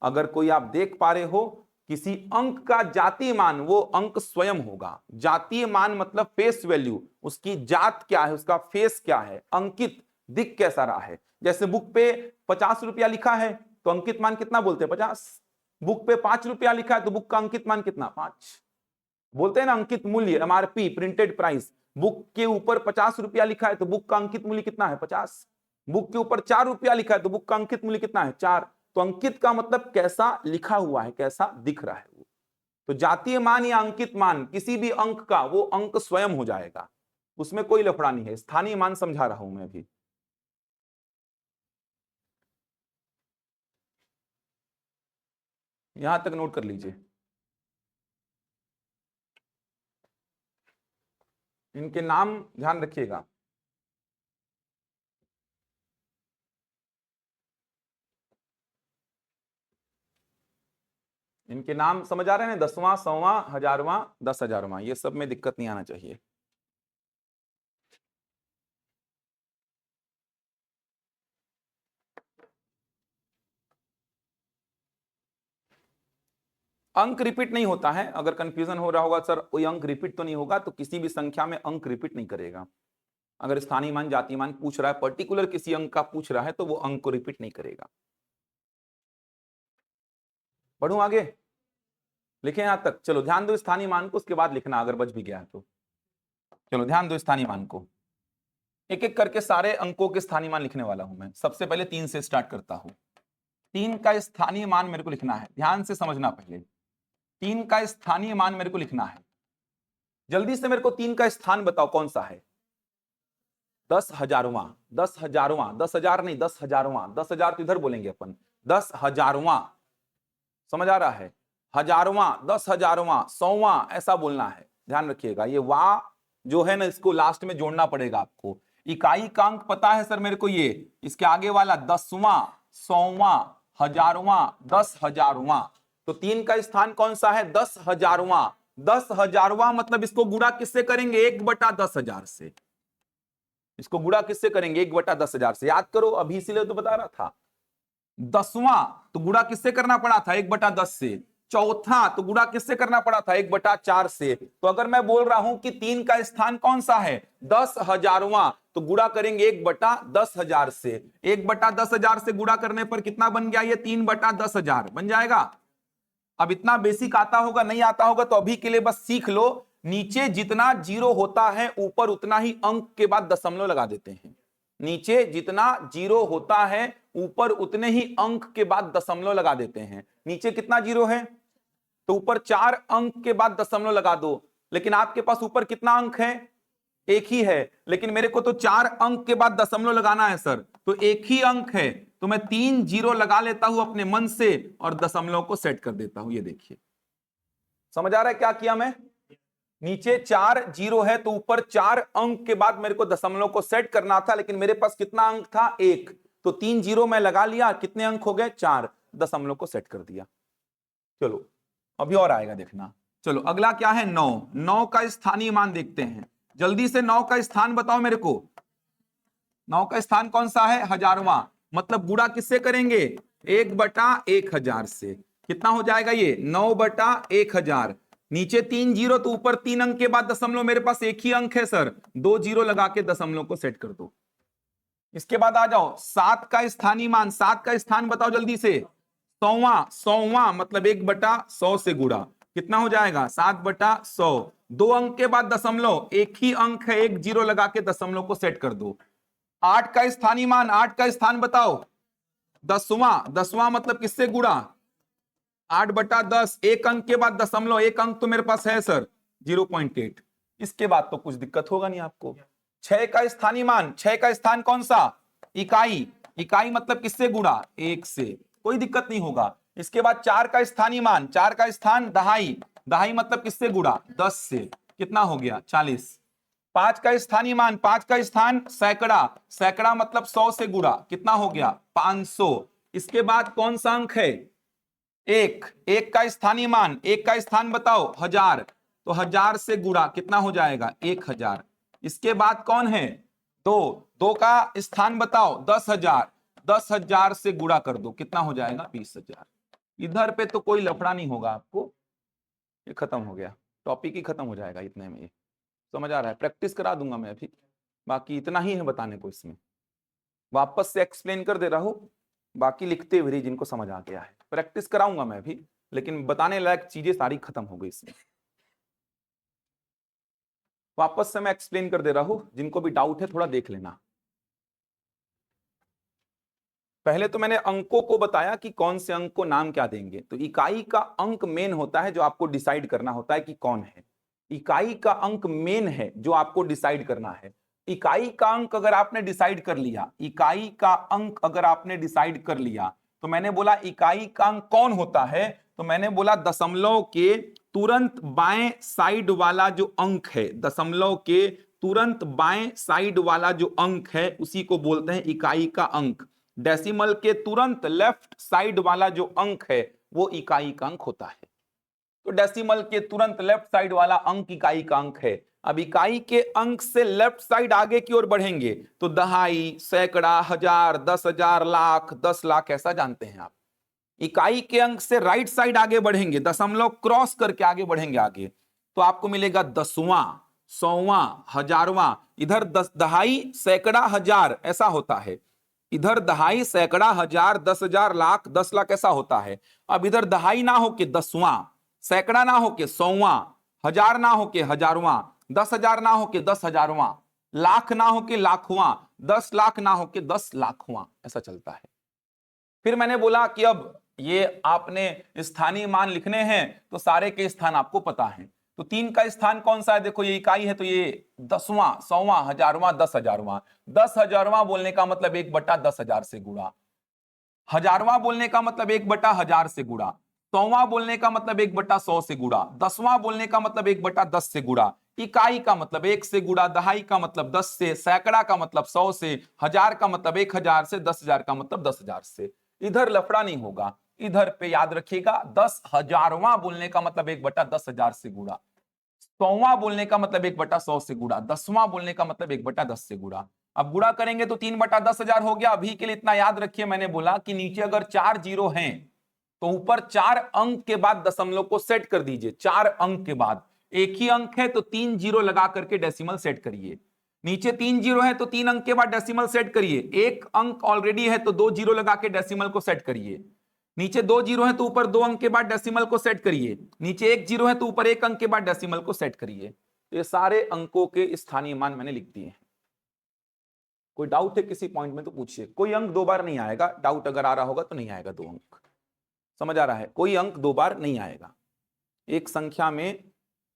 अगर कोई आप देख पा रहे हो, किसी अंक का जातीय मान वो अंक स्वयं होगा। जातीय मान मतलब फेस वैल्यू, उसकी जात क्या है, उसका फेस क्या है, अंकित दिख कैसा रहा है। जैसे बुक पे 50 रुपया लिखा है तो अंकित मान कितना बोलते हैं, 50। बुक पे 5 रुपया लिखा है तो बुक का अंकित मान कितना, 5 बोलते हैं ना। अंकित मूल्य एमआरपी, प्रिंटेड प्राइस। बुक के ऊपर 50 रुपया लिखा है तो बुक का अंकित मूल्य कितना है, 50। बुक के ऊपर 4 रुपया लिखा है तो बुक का अंकित मूल्य कितना है, 4। तो अंकित का मतलब कैसा लिखा हुआ है, कैसा दिख रहा है वो। तो जातीय मान या अंकित मान किसी भी अंक का वो अंक स्वयं हो जाएगा, उसमें कोई लफड़ा नहीं है। स्थानीय मान समझा रहा हूं मैं अभी। यहां तक नोट कर लीजिए। इनके नाम ध्यान रखिएगा। इनके नाम समझ आ रहे हैं, दसवां, सौवां, हजारवां, 10,000वां, ये सब में दिक्कत नहीं आना चाहिए। अंक रिपीट नहीं होता है। अगर कंफ्यूजन हो रहा होगा सर कोई अंक रिपीट तो नहीं होगा, तो किसी भी संख्या में अंक रिपीट नहीं करेगा। अगर स्थानीय मान, जातीय मान पूछ रहा है, पर्टिकुलर किसी अंक का पूछ रहा है तो वो अंक को रिपीट नहीं करेगा। बढ़ूं आगे, लिखे यहां तक। चलो ध्यान दो स्थानीय मान को, उसके बाद लिखना अगर बच भी गया है तो। चलो ध्यान दो स्थानीय मान को, एक एक करके सारे अंकों के स्थानीय मान लिखने वाला हूं मैं। सबसे पहले 3 से स्टार्ट करता हूं। 3 का स्थानीय मान मेरे को लिखना है, ध्यान से समझना। पहले 3 का स्थानीय मान मेरे को लिखना है। जल्दी से मेरे को 3 का स्थान बताओ कौन सा है। 10,000वां, 10,000वां, 10,000 नहीं, 10,000वां। 10,000 तो इधर बोलेंगे अपन, 10,000वां। समझ आ रहा है, हजारवां, 10,000वां, सौवां ऐसा बोलना है। ध्यान रखिएगा, ये वा जो है ना इसको लास्ट में जोड़ना पड़ेगा आपको। इकाई का अंक पता है सर मेरे को, ये इसके आगे वाला 10वां, सौवां, हजारवां, 10,000वां। तो 3 का स्थान कौन सा है, 10,000वां। 10,000वां मतलब इसको गुणा किससे करेंगे, 1/10,000 से। इसको गुणा किससे करेंगे, 1/10,000 से। याद करो, अभी इसीलिए तो बता रहा था। 10वां तो गुणा किससे करना पड़ा था, 1/10 से। चौथा तो गुणा किससे करना पड़ा था, 1/4 से। तो अगर मैं बोल रहा हूं कि 3 का स्थान कौन सा है, 10,000वां, तो गुणा करेंगे 1/10,000 से। 1/10,000 से गुणा करने पर कितना बन गया, ये 3/10,000 बन जाएगा। अब इतना बेसिक आता होगा, नहीं आता होगा तो अभी के लिए बस सीख लो। नीचे जितना जीरो होता है ऊपर उतना ही अंक के बाद दशमलव लगा देते हैं। नीचे जितना जीरो होता है ऊपर उतने ही अंक के बाद दशमलव लगा देते हैं। नीचे कितना जीरो है तो ऊपर 4 अंक के बाद दशमलव लगा दो। लेकिन आपके पास ऊपर कितना अंक है, एक ही है, लेकिन मेरे को तो 4 अंक के बाद दशमलव लगाना है सर, तो एक ही अंक है तो मैं 3 जीरो लगा लेता हूं अपने मन से और दशमलव को सेट कर देता हूं। ये देखिए, समझ आ रहा है क्या किया मैं। नीचे 4 जीरो है तो ऊपर 4 अंक के बाद मेरे को दशमलव को सेट करना था, लेकिन मेरे पास कितना अंक था, 1, तो 3 जीरो मैं लगा लिया, कितने अंक हो गए, 4, दशमलव को सेट कर दिया। चलो अभी और आएगा देखना। चलो अगला क्या है, 9। 9 का स्थानीय मान देखते हैं। जल्दी से 9 का स्थान बताओ मेरे को। 9 का स्थान कौन सा है, हजारवां। मतलब गुणा किससे करेंगे, 1/1000 से। कितना हो जाएगा ये, 9/1000। नीचे 3 जीरो तो ऊपर 3 अंक के बाद दशमलव, मेरे पास एक ही अंक है सर, 2 जीरो लगा के दशमलव को सेट कर दो। इसके बाद आ जाओ 7 का स्थानीय मान, 7 का स्थान बताओ जल्दी से, 100वां मतलब 1/100 से गुणा, कितना हो जाएगा 7/100। 2 अंक के बाद दशमलव, एक ही अंक है, 1 जीरो लगा के दशमलव को सेट कर दो। 8 का स्थानीय मान, 8 का स्थान बताओ, 10वां, 10वां मतलब किससे गुणा, 8/10, एक अंक के बाद दशमलव, एक अंक तो मेरे पास है सर 0.8। इसके बाद तो कुछ दिक्कत होगा नहीं आपको। 6 का स्थानीय मान, 6 का स्थान कौन सा, इकाई, इकाई मतलब किससे गुणा, 1 से, कोई दिक्कत नहीं होगा। इसके बाद 4 का स्थानीय मान, 4 का स्थान दहाई, दहाई मतलब किससे गुणा, 10 से, कितना हो गया 40। 5 का स्थानीय मान, 5 का स्थान सैकड़ा, सैकड़ा मतलब 100 से गुणा, कितना हो गया 500। इसके बाद कौन सा अंक है, एक, एक का स्थानीय मान, एक का स्थान बताओ 1000, तो 1000 से गुणा कितना हो जाएगा 1000। इसके बाद कौन है, दो, दो का स्थान बताओ 10,000, 10,000 से गुणा कर दो, कितना हो जाएगा 20,000। इधर पे तो कोई लफड़ा नहीं होगा आपको, ये खत्म हो गया, टॉपिक ही खत्म हो जाएगा इतने में। ये समझ आ रहा है, प्रैक्टिस करा दूंगा मैं अभी, बाकी इतना ही है बताने को, इसमें वापस से एक्सप्लेन कर दे रहा हूं, बाकी लिखते हुए जिनको समझ आ गया है प्रैक्टिस कराऊंगा मैं भी, लेकिन बताने लायक चीजें सारी खत्म हो गई इसमें। वापस से मैं एक्सप्लेन कर दे रहा हूं, जिनको भी डाउट है थोड़ा देख लेना। पहले तो मैंने अंकों को बताया कि कौन से अंक को नाम क्या देंगे। तो इकाई का अंक मेन होता है जो आपको डिसाइड करना होता है कि कौन है, इकाई का अंक मेन है जो आपको डिसाइड करना है। इकाई का अंक अगर आपने डिसाइड कर लिया, इकाई का अंक अगर आपने डिसाइड कर लिया, तो मैंने बोला इकाई का अंक कौन होता है, तो मैंने बोला दशमलव के तुरंत बाएं साइड वाला जो अंक है, दशमलव के तुरंत बाएं साइड वाला जो अंक है उसी को बोलते हैं इकाई का अंक। डेसिमल के तुरंत लेफ्ट साइड वाला जो अंक है वो इकाई का अंक होता है। तो डेसिमल के तुरंत लेफ्ट साइड वाला अंक इकाई का अंक है। अब इकाई के अंक से लेफ्ट साइड आगे की ओर बढ़ेंगे तो दहाई, सैकड़ा, 1000, 10,000, लाख, 10 लाख, ऐसा जानते हैं आप। इकाई के अंक से राइट साइड आगे बढ़ेंगे, दशमलव क्रॉस करके आगे बढ़ेंगे आगे, तो आपको मिलेगा 10वां, 100वां, 1000वां। इधर दहाई, सैकड़ा, 1000 ऐसा होता है, इधर दहाई, सैकड़ा, 1000, 10,000, लाख, 10 लाख ऐसा होता है। अब इधर दहाई ना हो के 10वां, सैकड़ा ना हो के 100वां, 1000 ना हो के 1000वां, 10,000 ना हो के 10,000वां, लाख ना हो के लाखवां, 10 लाख ना हो के 10 लाखवां, ऐसा चलता है। फिर मैंने बोला कि अब ये आपने स्थानीय मान लिखने हैं तो सारे के स्थान आपको पता है। तो 3 का स्थान कौन सा है, देखो ये इकाई है तो ये 10वां, 100वां, 1000वां, 10,000वां। 10,000वां बोलने का मतलब 1/10,000 से गुणा, 1000वां बोलने का मतलब 1/1000 से गुणा, 100वां बोलने का मतलब 1/100 से गुणा, 10वां बोलने का मतलब 1/10 से गुणा, इकाई का मतलब 1 से गुणा, दहाई का मतलब 10 से, सैकड़ा का मतलब 100 से, 1000 का मतलब 1000 से, 10,000 का मतलब 10,000 से। इधर लफड़ा नहीं होगा, इधर पे याद रखिएगा 10,000वां बोलने का मतलब 1/10,000 से गुणा, 100वां बोलने का मतलब 1/100 से गुणा, 10वां बोलने का मतलब 1/10 से गुणा। अब गुणा करेंगे तो 3/10,000 हो गया। अभी के लिए इतना याद रखिए, मैंने बोला कि नीचे अगर 4 जीरो हैं तो ऊपर 4 अंक के बाद दशमलव को सेट कर दीजिए। 4 अंक के बाद, एक ही अंक है तो 3 जीरो लगा करके डेसिमल सेट करिए। नीचे 3 जीरो है तो 3 अंक के बाद डेसिमल सेट करिए। एक अंक ऑलरेडी है तो 2 जीरो लगा के डेसिमल को सेट करिए। नीचे 2 जीरो है तो ऊपर 2 अंक के बाद डेसिमल को सेट करिए। नीचे 1 जीरो है तो ऊपर 1 अंक के बाद डेसिमल को सेट करिए। तो ये सारे अंकों के स्थानीय मान मैंने लिख दिए हैं। कोई डाउट है किसी पॉइंट में तो पूछिए। कोई अंक 2 बार नहीं आएगा, डाउट अगर आ रहा होगा तो नहीं आएगा 2 अंक। समझ आ रहा है, कोई अंक 2 बार नहीं आएगा। एक संख्या में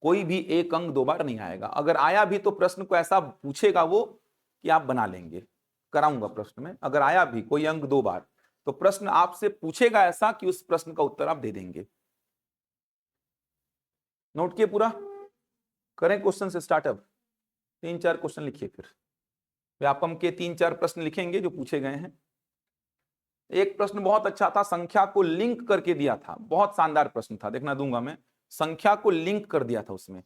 कोई भी एक अंक 2 बार नहीं आएगा। अगर आया भी तो प्रश्न को ऐसा पूछेगा वो कि आप बना लेंगे, कराऊंगा प्रश्न में। अगर आया भी कोई अंक 2 बार तो प्रश्न आपसे पूछेगा ऐसा कि उस प्रश्न का उत्तर आप दे देंगे। नोट किए पूरा? करें क्वेश्चन से स्टार्टअप। 3-4 क्वेश्चन लिखिए। फिर व्यापम के 3-4 प्रश्न लिखेंगे जो पूछे गए हैं। एक प्रश्न बहुत अच्छा था, संख्या को लिंक करके दिया था, बहुत शानदार प्रश्न था, देखना दूंगा मैं। संख्या को लिंक कर दिया था, उसमें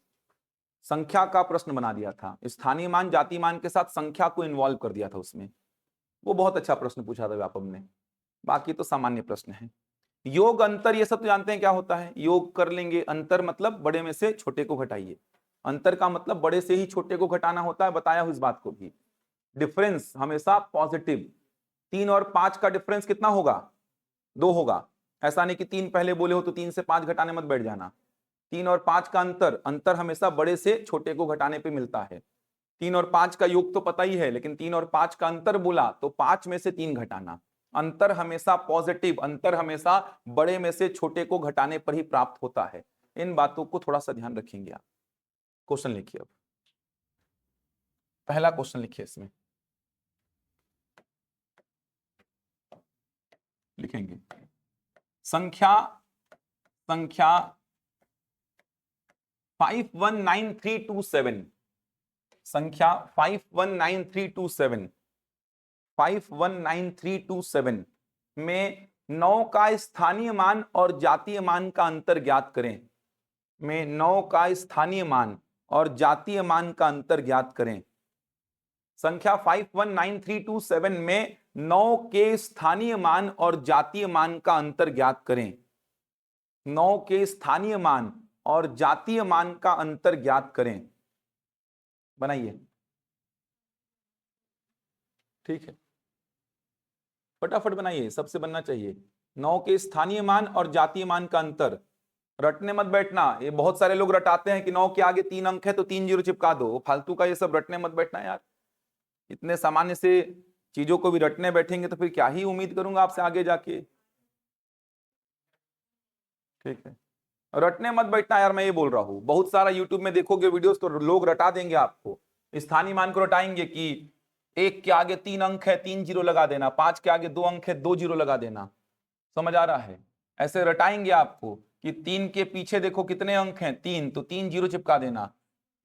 संख्या का प्रश्न बना दिया था, स्थानीय मान जाति मान के साथ संख्या को इन्वॉल्व कर दिया था उसमें। वो बहुत अच्छा प्रश्न पूछा था व्यापम ने। बाकी तो सामान्य प्रश्न है। योग अंतर ये सब तो जानते हैं क्या होता है, योग कर लेंगे। अंतर मतलब बड़े में से छोटे को घटाइए, अंतर का मतलब बड़े से ही छोटे को घटाना होता है, बताया हूं इस बात को भी। डिफरेंस हमेशा पॉजिटिव। 3 और 5 का डिफरेंस कितना होगा, 2 होगा। ऐसा नहीं कि 3 पहले बोले हो तो 3 से 5 घटाने मत बैठ जाना। 3 और 5 का अंतर, अंतर हमेशा बड़े से छोटे को घटाने पे मिलता है। 3 और 5 का योग तो पता ही है, लेकिन 3 और 5 का अंतर बोला तो 5 में से 3 घटाना। अंतर हमेशा पॉजिटिव, अंतर हमेशा बड़े में से छोटे को घटाने पर ही प्राप्त होता है। इन बातों को थोड़ा सा ध्यान रखेंगे आप। क्वेश्चन लिखिए, अब पहला क्वेश्चन लिखिए, इसमें लिखेंगे संख्या 519327, संख्या 519327 में 9 का स्थानीय मान और जातीय मान का अंतर ज्ञात करें। में 9 का स्थानीय मान और जातीय मान का अंतर ज्ञात करें। संख्या 519327 में 9 के स्थानीय मान और जातीय मान का अंतर ज्ञात करें। 9 के स्थानीय मान और जातीय मान का अंतर ज्ञात करें। बनाइए, ठीक है, फटाफट बनाइए, सबसे बनना चाहिए। 9 के स्थानीय मान और जातीय मान का अंतर। रटने मत बैठना, ये बहुत सारे लोग रटाते हैं कि 9 के आगे 3 अंक है तो 3 जीरो चिपका दो, फालतू का ये सब रटने मत बैठना यार। इतने सामान्य से चीजों को भी रटने बैठेंगे तो फिर क्या ही उम्मीद करूंगा आपसे आगे जाके। ठीक है, रटने मत बैठना यार, मैं ये बोल रहा हूं। बहुत सारा यूट्यूब में देखोगे वीडियोस तो लोग रटा देंगे आपको, स्थानीय मान को रटाएंगे कि 1 के आगे 3 अंक है 3 जीरो लगा देना, 5 के आगे 2 अंक है 2 जीरो लगा देना। समझ आ रहा है? ऐसे रटाएंगे आपको कि 3 के पीछे देखो कितने अंक हैं 3, तो 3 जीरो चिपका देना।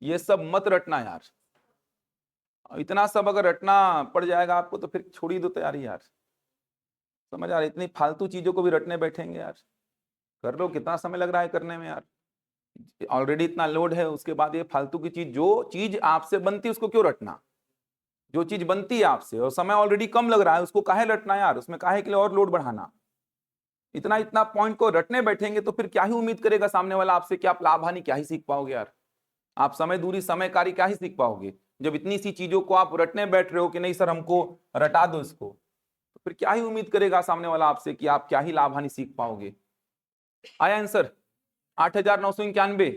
ये सब मत रटना यार, इतना सब अगर रटना पड़ जाएगा आपको तो फिर छोड़ ही दो तैयारी यार। समझ आ रहा है? इतनी फालतू चीजों को भी रटने बैठेंगे यार, कर लो, कितना समय लग रहा है करने में यार। ऑलरेडी इतना लोड है, उसके बाद ये फालतू की चीज, जो चीज आपसे बनती है उसको क्यों रटना। जो चीज बनती है आपसे और समय ऑलरेडी कम लग रहा है उसको काहे रटना यार, उसमें काहे के लिए और लोड बढ़ाना। इतना इतना पॉइंट को रटने बैठेंगे तो फिर क्या ही उम्मीद करेगा सामने वाला आपसे कि आप लाभ हानि क्या ही सीख पाओगे यार। आप समय दूरी समय कार्य क्या ही सीख पाओगे जब इतनी सी चीजों को आप रटने बैठ रहे हो कि नहीं सर हमको रटा दो इसको, तो फिर क्या ही उम्मीद करेगा सामने वाला आपसे कि आप क्या ही लाभ हानि सीख पाओगे। आया आंसर 8991।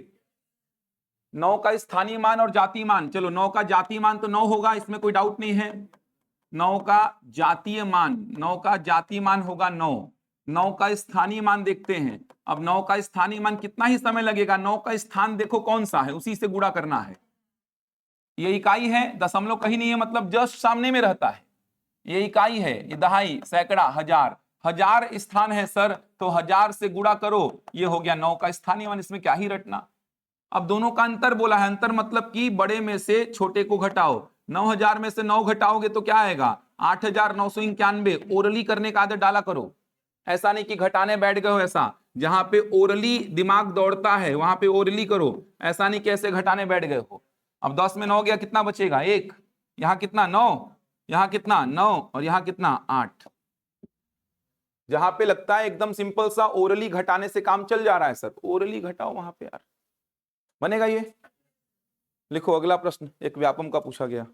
9 का स्थानीय मान और जातीय मान, चलो 9 का जातीय मान तो 9 होगा, इसमें कोई डाउट नहीं है। 9 का जातीय मान, 9 का जातीय मान होगा 9। 9 का स्थानीय मान देखते हैं। अब 9 का स्थानीय मान कितना ही समय लगेगा, 9 का स्थान देखो कौन सा है, उसी से गुणा करना है। ये इकाई है, दशमलव कहीं नहीं है, मतलब जस्ट सामने में रहता है। ये इकाई है, ये दहाई, सैकड़ा, हजार, हजार स्थान है सर, तो 1000 से गुणा करो, ये हो गया 9 का स्थानीय मान। इसमें क्या ही रटना। अब दोनों का अंतर बोला है, अंतर मतलब कि बड़े में से छोटे को घटाओ। 9000 में से 9 घटाओगे तो क्या आएगा 8991। ओरली करने का आदत डाला करो, ऐसा नहीं कि घटाने बैठ गए हो। ऐसा जहां पे ओरली दिमाग दौड़ता है वहां पे ओरली करो, ऐसा नहीं कि ऐसे घटाने बैठ गए हो। अब 10 में 9 गया, कितना बचेगा 1, यहां कितना 9, यहां कितना 9 और यहां कितना 8। जहां पे लगता है एकदम सिंपल सा ओरली घटाने से काम चल जा रहा है सर, ओरली घटाओ वहां पे यार, बनेगा ये। लिखो अगला प्रश्न, एक व्यापम का पूछा गया।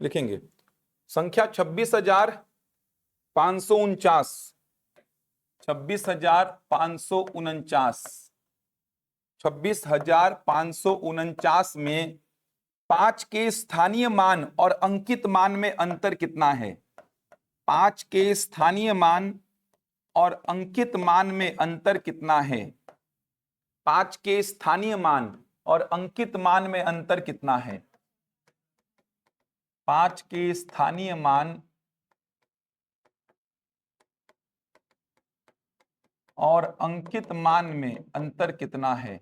लिखेंगे संख्या 26,549, 26,549, 26,549 में 5 के स्थानीय मान और अंकित मान में अंतर कितना है। 5 के स्थानीय मान और अंकित मान में अंतर कितना है। 5 के स्थानीय मान और अंकित मान में अंतर कितना है। 5 के स्थानीय मान और अंकित मान में अंतर कितना है।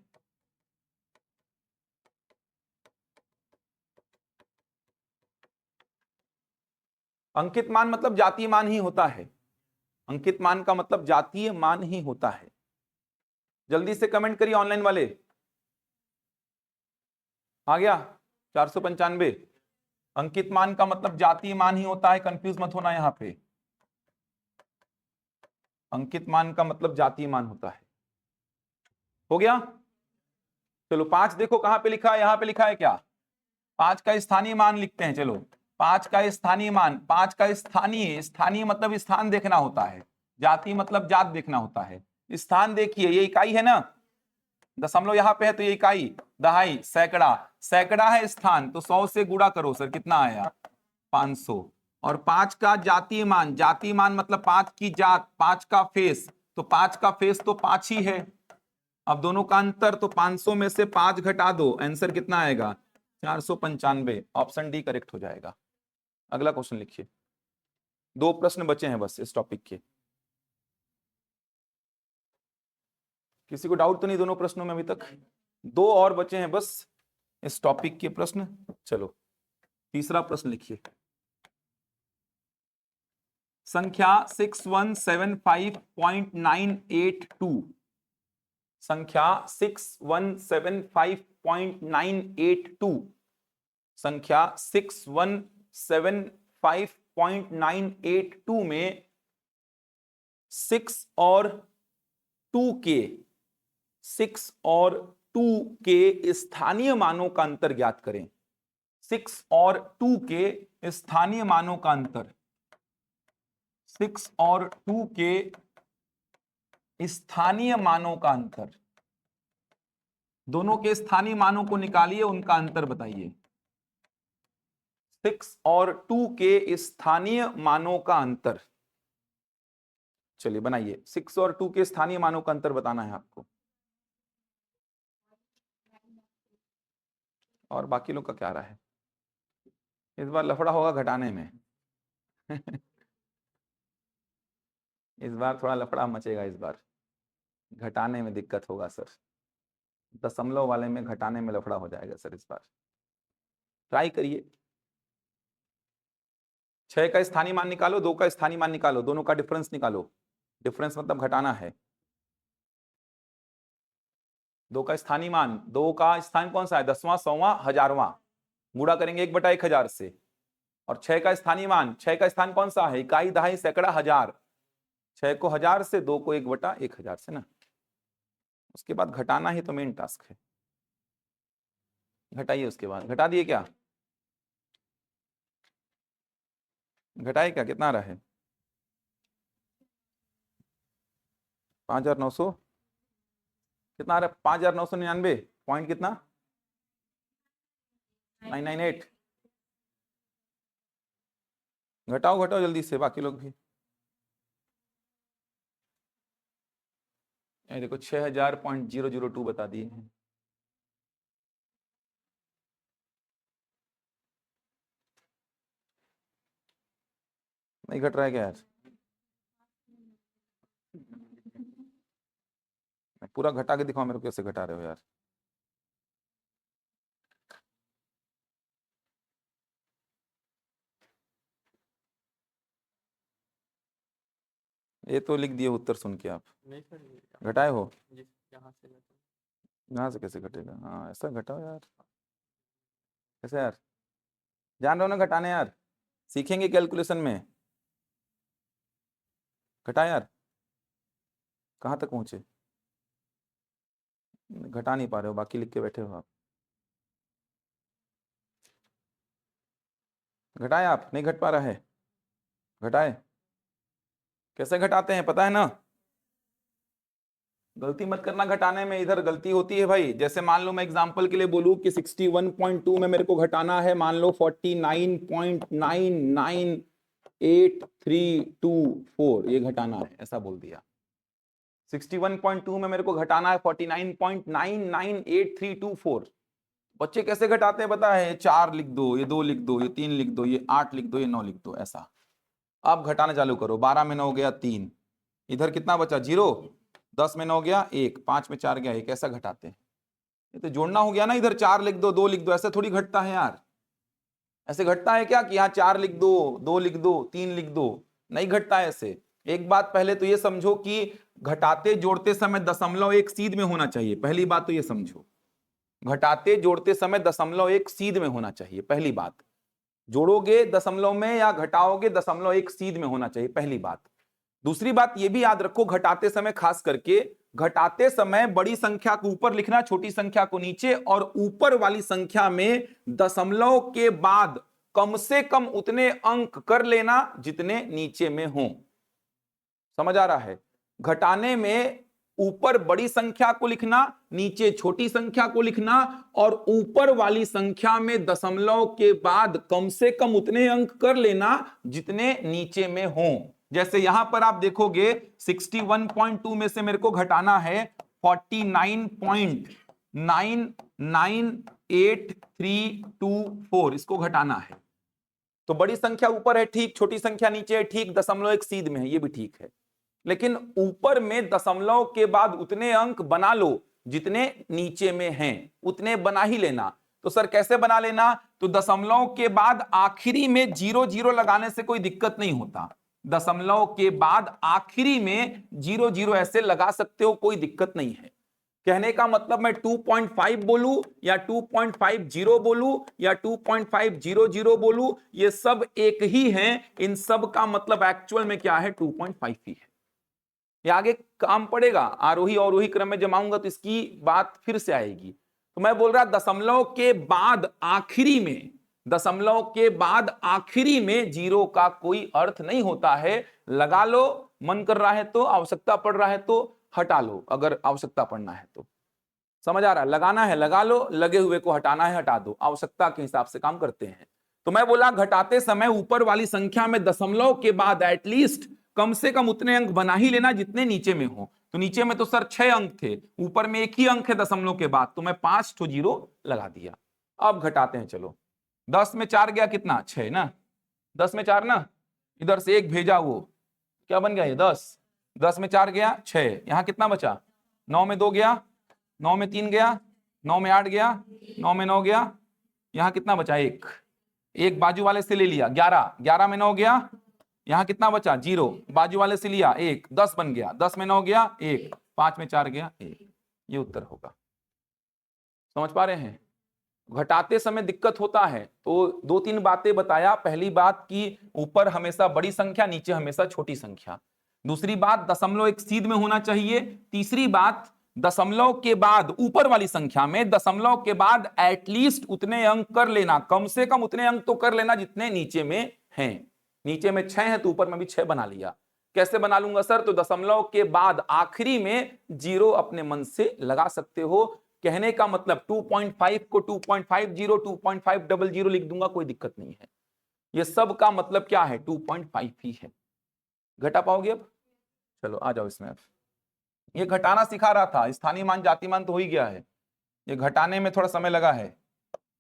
अंकित मान मतलब जातीय मान ही होता है, अंकित मान का मतलब जातीय मान ही होता है। जल्दी से कमेंट करिए ऑनलाइन वाले। आ गया 495। अंकित मान का मतलब जातीय मान ही होता है, कंफ्यूज मत होना यहाँ पे। अंकित मान का मतलब जातीय मान होता है। हो गया। चलो 5 देखो कहां पे लिखा है, यहां पे लिखा है क्या? 5 का स्थानीय मान लिखते हैं। चलो 5 का स्थानीय मान, 5 का स्थानीय, स्थानीय मतलब स्थान देखना होता है, जाति मतलब जात देखना होता है। स्थान देखिए, ये इकाई है ना, दशमलव यहां पे है तो ये इकाई, दहाई, सैकड़ा, सैकड़ा है स्थान, तो 100 से गुणा करो सर, कितना आया? 500। और 5 का जातीय मान, जातीय मान मतलब 5 की जात, 5 का फेस, तो 5 का फेस तो 5 ही है। अब दोनों का अंतर, तो 500 में से 5 घटा दो, आंसर कितना आएगा? 495। ऑप्शन डी करेक्ट हो जाएगा। अगला क्वेश्चन लिखिए। 2 प्रश्न बचे हैं बस इस टॉपिक के। किसी को डाउट तो नहीं दोनों प्रश्नों में अभी तक? 2 और बचे हैं बस इस टॉपिक के प्रश्न। चलो तीसरा प्रश्न लिखिए। संख्या 6175.982, संख्या 6175.982, संख्या 6175.982 में 6 और 2 के स्थानीय मानों का अंतर ज्ञात करें। 6 और 2 के स्थानीय मानों का अंतर, 6 और 2 के स्थानीय मानों का अंतर, दोनों के स्थानीय मानों को निकालिए, उनका अंतर बताइए। 6 और 2 के स्थानीय मानों का अंतर, चलिए बनाइए। 6 और 2 के स्थानीय मानों का अंतर बताना है आपको। और बाकी लोग का क्या रहा है? इस बार लफड़ा होगा घटाने में इस बार थोड़ा लफड़ा मचेगा, इस बार घटाने में दिक्कत होगा सर। दशमलव वाले में घटाने में लफड़ा हो जाएगा सर इस बार। ट्राई करिए। 6 का स्थानीय मान निकालो, 2 का स्थानीय मान निकालो, दोनों का डिफरेंस निकालो। डिफरेंस मतलब घटाना है। 2 का स्थानीय मान, 2 का स्थान कौन सा है? 10वां, 100वां, 1000वां, गुणा करेंगे 1/1000 से। और 6 का स्थानीय मान, 6 का स्थान कौन सा है? इकाई, दहाई, सैकड़ा, हजार। 6 को 1000 से, 2 को 1/1000 से ना। उसके बाद घटाना ही तो मेन टास्क है। घटाइए, उसके बाद घटा दिए क्या? घटाए क्या? कितना रहा है? 5900, कितना आ रहा है? 5999 पॉइंट कितना? 998। घटाओ घटाओ जल्दी से, बाकी लोग भी। ये देखो 6000.002 बता दिए हैं। नहीं घट रहा है क्या यार? पूरा घटा के दिखाओ मेरे को, कैसे घटा रहे हो यार? ये तो लिख दिए उत्तर सुन के आप। नहीं सर, घटाए हो? यहाँ से कैसे घटेगा? हाँ ऐसा घटाओ यार, कैसे यार? जान रहे हो ना घटाने यार, सीखेंगे कैलकुलेशन में। घटा यार, कहाँ तक पहुंचे? घटा नहीं पा रहे हो, बाकी लिख के बैठे हो आप। घटाए आप? नहीं घट पा रहा है? घटाए? कैसे घटाते हैं पता है ना? गलती मत करना घटाने में, इधर गलती होती है भाई। जैसे मान लो मैं एग्जांपल के लिए बोलूं कि 61.2 में मेरे को घटाना है, मान लो 49.99832 ये घटाना है, ऐसा बोल दिया। 61.2 में मेरे को घटाना है 49.99832। बच्चे कैसे घटाते हैं पता है? 4 लिख दो, ये 2 लिख दो, ये 3 लिख दो, ये 8 लिख दो, ये 9 लिख दो, ऐसा। अब घटाना चालू करो। 12 में 9 हो गया 3, इधर कितना बचा? 0। 10 में 9 हो गया 1, 5 में 4 गया 1। ऐसा घटाते हैं। ये तो जोड़ना हो गया ना, इधर 4 लिख दो, 2 लिख दो, ऐसे थोड़ी घटता है यार। ऐसे घटता है क्या कि यहाँ 4 लिख दो, 2 लिख दो, 3 लिख दो? नहीं घटता है ऐसे। एक बात पहले तो ये समझो कि घटाते जोड़ते समय दशमलव एक सीध में होना चाहिए, पहली बात तो ये समझो। घटाते जोड़ते समय दशमलव एक सीध में होना चाहिए, पहली बात। जोड़ोगे दशमलव में या घटाओगे दशमलव एक सीध में होना चाहिए, पहली बात। दूसरी बात ये भी याद रखो, घटाते समय खास करके घटाते समय बड़ी संख्या को ऊपर लिखना, छोटी संख्या को नीचे, और ऊपर वाली संख्या में दशमलव के बाद कम से कम उतने अंक कर लेना जितने नीचे में हो। समझ आ रहा है? घटाने में ऊपर बड़ी संख्या को लिखना, नीचे छोटी संख्या को लिखना, और ऊपर वाली संख्या में दशमलव के बाद कम से कम उतने अंक कर लेना जितने नीचे में हो। जैसे यहां पर आप देखोगे 61.2 में से मेरे को घटाना है 49.998324, इसको घटाना है। तो बड़ी संख्या ऊपर है ठीक, छोटी संख्या नीचे है ठीक, दशमलव एक सीध में है, ये भी ठीक है। लेकिन ऊपर में दशमलव के बाद उतने अंक बना लो जितने नीचे में हैं, उतने बना ही लेना। तो सर कैसे बना लेना? तो दशमलव के बाद आखिरी में 00 लगाने से कोई दिक्कत नहीं होता। दशमलव के बाद आखिरी में 00 ऐसे लगा सकते हो, कोई दिक्कत नहीं है। कहने का मतलब मैं 2.5 बोलूं या 2.50 बोलूं या 2.500 बोलूं, ये सब एक ही हैं। इन सब का मतलब एक्चुअल में क्या है? 2.5 ही है। ये आगे काम पड़ेगा, आरोही अवरोही क्रम में जमाऊंगा तो इसकी बात फिर से आएगी। तो मैं बोल रहा दशमलव के बाद आखिरी में, दशमलव के बाद आखिरी में 0 का कोई अर्थ नहीं होता है। लगा लो, मन कर रहा है तो, आवश्यकता पड़ रहा है तो हटा लो, अगर आवश्यकता पड़ना है तो। समझ आ रहा है? लगाना है लगा लो, लगे हुए को हटाना है हटा दो, आवश्यकता के हिसाब से काम करते हैं। तो मैं बोला घटाते समय ऊपर वाली संख्या में दशमलव के बाद एटलीस्ट कम से कम उतने अंक बना ही लेना जितने नीचे में हो। तो नीचे में तो सर 6 अंक थे, ऊपर में एक ही अंक है दशमलव के बाद, तो मैं 5 ठो 0 लगा दिया। अब घटाते हैं, चलो 10 में 4 गया कितना? 6 ना, 10 में 4 ना, इधर से एक भेजा, वो क्या बन गया? ये 10, 10 में 4 गया 6, यहां कितना बचा? 9 में 2 गया, 9 में 3 गया, 9 में 8 गया, 9 में 9 गया, यहां कितना बचा? एक बाजू वाले से ले लिया 11, 11 में 9 गया, यहां कितना बचा? 0, बाजू वाले से लिया 1, 10 बन गया, 10 में 9 गया 1, 5 में 4 गया 1। ये उत्तर होगा। समझ पा रहे हैं? घटाते समय दिक्कत होता है तो 2-3 बातें बताया। पहली बात कि ऊपर हमेशा बड़ी संख्या, नीचे हमेशा छोटी संख्या। दूसरी बात दशमलव एक सीध में होना चाहिए। तीसरी बात दशमलव के बाद ऊपर वाली संख्या में दशमलव के बाद एटलीस्ट उतने अंक कर लेना, कम से कम उतने अंक तो कर लेना जितने नीचे में हैं। नीचे में 6 है तो ऊपर में भी 6 बना लिया। कैसे बना लूंगा सर? तो दशमलव के बाद आखिरी में 0 अपने मन से लगा सकते हो। कहने का मतलब 2.5 को 2.50, 2.500 लिख दूंगा, कोई दिक्कत नहीं है। ये सब का मतलब क्या है? 2.5 ही है। घटा पाओगे अब? चलो आ जाओ इसमें। अब ये घटाना सिखा रहा था, स्थानीय मान जाति मान तो हो ही गया है, ये घटाने में थोड़ा समय लगा है।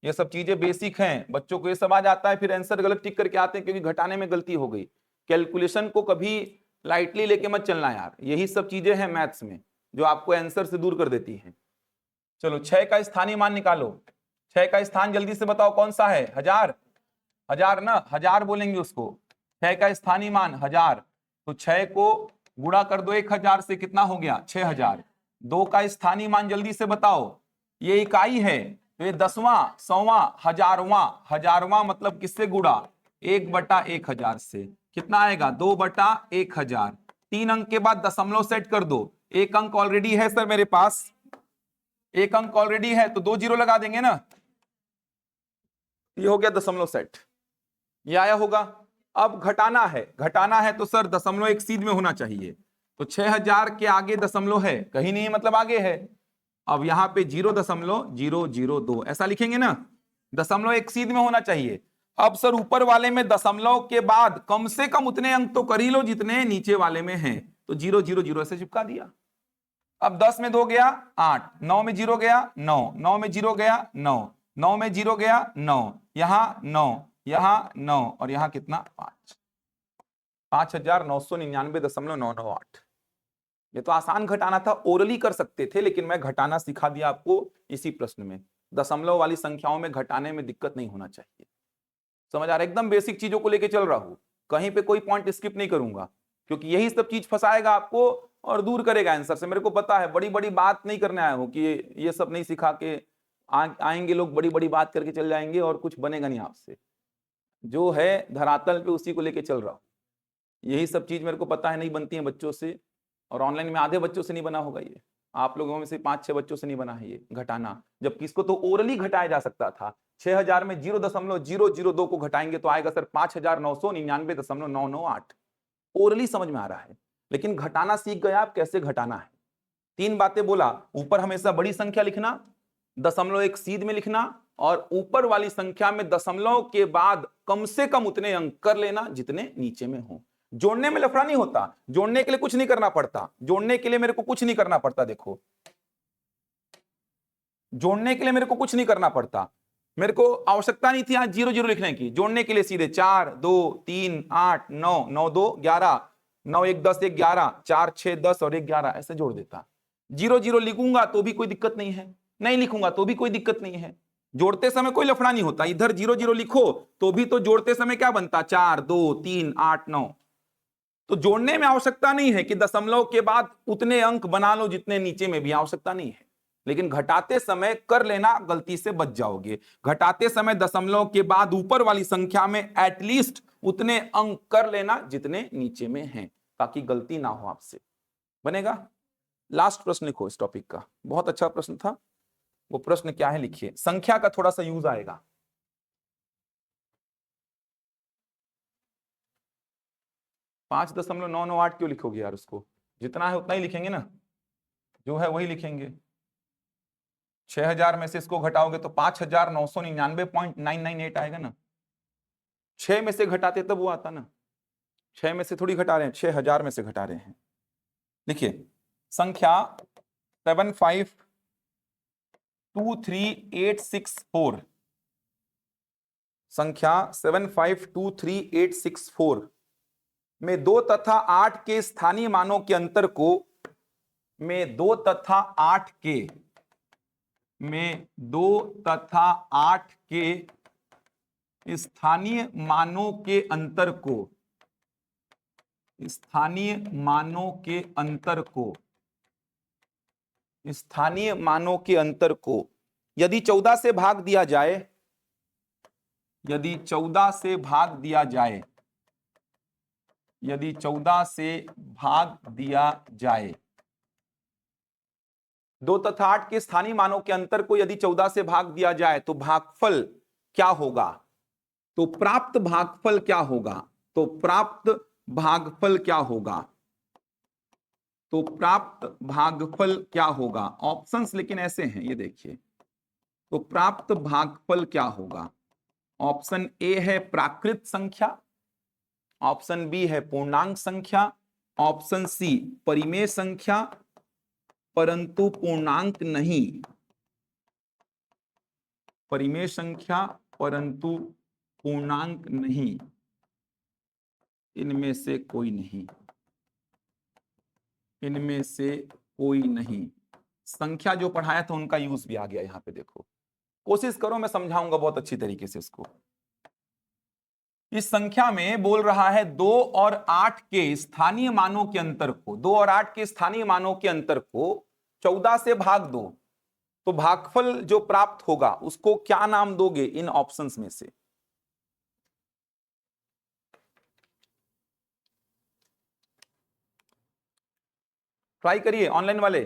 ये सब चीजें बेसिक हैं, बच्चों को ये सब आ जाता है, फिर आंसर गलत टिक करके आते हैं क्योंकि घटाने में गलती हो गई। कैलकुलेशन को कभी लाइटली लेके मत चलना यार, यही सब चीजें हैं मैथ्स में जो आपको आंसर से दूर कर देती हैं। चलो 6 का स्थानीय मान निकालो। 6 का स्थान जल्दी से बताओ कौन सा है? 1000, 1000 ना, 1000 बोलेंगे उसको। 6 का स्थानीय मान 1000, तो 6 को गुणा कर दो 1000 से, कितना हो गया? 6000। 2 का स्थानीय मान जल्दी से बताओ, ये इकाई है तो ये 10वां, 100वां, 1000वां, 1000वां मतलब किससे गुणा? 1/1000 से। कितना आएगा? 2/1000। 3 अंक के बाद दशमलव सेट कर दो। एक अंक ऑलरेडी है सर मेरे पास, एक अंक ऑलरेडी है तो 2 0 लगा देंगे ना। ये हो गया दशमलव सेट, ये आया होगा। अब घटाना है, घटाना है तो सर दशमलव एक सीध में होना चाहिए। तो 6000 के आगे दशमलव है कहीं नहीं, मतलब आगे है। अब यहां पे 0.002 ऐसा लिखेंगे ना, दशमलव एक सीध में होना चाहिए। अब सर ऊपर वाले में दशमलव के बाद कम से कम उतने अंक तो कर ही लो जितने नीचे वाले में हैं, तो 000 ऐसे चिपका दिया। अब 10 में 2 गया 8, 9 में 0 गया 9, 9 में 0 गया 9, 9 में 0 गया 9, यहां 9, यहां 9 और यहां कितना? 5, 5999.998। ये तो आसान घटाना था, ओरली कर सकते थे, लेकिन मैं घटाना सिखा दिया आपको इसी प्रश्न में। दशमलव वाली संख्याओं में घटाने में दिक्कत नहीं होना चाहिए। समझ आ रहा है? एकदम बेसिक चीजों को लेके चल रहा हूं, कहीं पे कोई पॉइंट स्किप नहीं करूंगा, क्योंकि यही सब चीज फंसाएगा आपको और दूर करेगा आंसर से। मेरे को पता है, बड़ी बड़ी बात नहीं करने आया हूं कि ये सब नहीं सिखा के आएंगे लोग बड़ी बड़ी बात करके चल जाएंगे और कुछ बनेगा नहीं आपसे। जो है धरातल पे उसी को लेके चल रहा हूं। यही सब चीज मेरे को पता है नहीं बनती है बच्चों से, और ऑनलाइन में आधे बच्चों से नहीं बना होगा ये, आप लोगों में से 5-6 बच्चों से नहीं बना है ये घटाना। जबकि इसको तो ओरली घटाया जा सकता था। 6000 में 0.002 को घटाएंगे तो आएगा सर 5999.998। ओरली समझ में आ रहा है, लेकिन घटाना सीख गया आप कैसे घटाना है। 3 बातें बोला, ऊपर हमेशा बड़ी संख्या लिखना, दशमलव एक सीध में लिखना, और ऊपर वाली संख्या में दशमलव के बाद कम से कम उतने अंक कर लेना जितने नीचे में हो। जोड़ने में लफड़ा नहीं होता, जोड़ने के लिए कुछ नहीं करना पड़ता, जोड़ने के लिए मेरे को कुछ नहीं करना पड़ता। देखो, जोड़ने के लिए मेरे को कुछ नहीं करना पड़ता, मेरे को आवश्यकता नहीं थी यहां 0 0 लिखने की। जोड़ने के लिए सीधे 4 2 3 8 9 9 2 11 9 1 10 1 11 4 6 10 और 1 11 ऐसे जोड़ देता। 0 0 लिखूंगा तो भी कोई दिक्कत नहीं है, नहीं लिखूंगा तो भी कोई दिक्कत नहीं है। जोड़ते समय कोई लफड़ा नहीं होता, इधर 0 0 लिखो तो भी तो जोड़ते समय क्या बनता 4 2 3 8 9। तो जोड़ने में आवश्यकता नहीं है कि दशमलव के बाद उतने अंक बना लो जितने नीचे में भी, आवश्यकता नहीं है। लेकिन घटाते समय कर लेना, गलती से बच जाओगे। घटाते समय दशमलव के बाद ऊपर वाली संख्या में एटलीस्ट उतने अंक कर लेना जितने नीचे में हैं, ताकि गलती ना हो आपसे। बनेगा? लास्ट प्रश्न लिखो इस टॉपिक का, बहुत अच्छा प्रश्न था। वो प्रश्न क्या है लिखिए, संख्या का थोड़ा सा यूज आएगा। 5.998 क्यों लिखोगे यार, उसको जितना है उतना ही लिखेंगे ना, जो है वही लिखेंगे। 6000 में से इसको घटाओगे तो 5999.998 आएगा ना। 6 में से घटाते तब वो आता ना, 6 में से थोड़ी घटा रहे हैं, 6000 में से घटा रहे हैं। देखिए संख्या 7523864, संख्या 7523864 में 2 तथा 8 के स्थानीय मानों के अंतर को, में 2 तथा 8 के, में 2 तथा 8 के स्थानीय मानों के अंतर को, स्थानीय मानों के अंतर को, स्थानीय मानों के अंतर को यदि 14 से भाग दिया जाए, यदि 14 से भाग दिया जाए, यदि 14 से भाग दिया जाए, 2 तथा 8 के स्थानीय मानों के अंतर को यदि 14 से भाग दिया जाए तो भागफल क्या होगा, तो प्राप्त भागफल क्या होगा, तो प्राप्त भागफल क्या होगा, तो प्राप्त भागफल क्या होगा। ऑप्शंस लेकिन ऐसे हैं, ये देखिए, तो प्राप्त भागफल क्या होगा। ऑप्शन ए है प्राकृत संख्या, ऑप्शन बी है पूर्णांक संख्या, ऑप्शन सी परिमेय संख्या परंतु पूर्णांक नहीं, परिमेय संख्या परंतु पूर्णांक नहीं, इनमें से कोई नहीं, इनमें से कोई नहीं। संख्या जो पढ़ाया था उनका यूज भी आ गया यहां पे, देखो कोशिश करो, मैं समझाऊंगा बहुत अच्छी तरीके से इसको। इस संख्या में बोल रहा है 2 और 8 के स्थानीय मानों के अंतर को, 2 और 8 के स्थानीय मानों के अंतर को 14 से भाग दो, तो भागफल जो प्राप्त होगा उसको क्या नाम दोगे इन ऑप्शंस में से। ट्राई करिए ऑनलाइन वाले।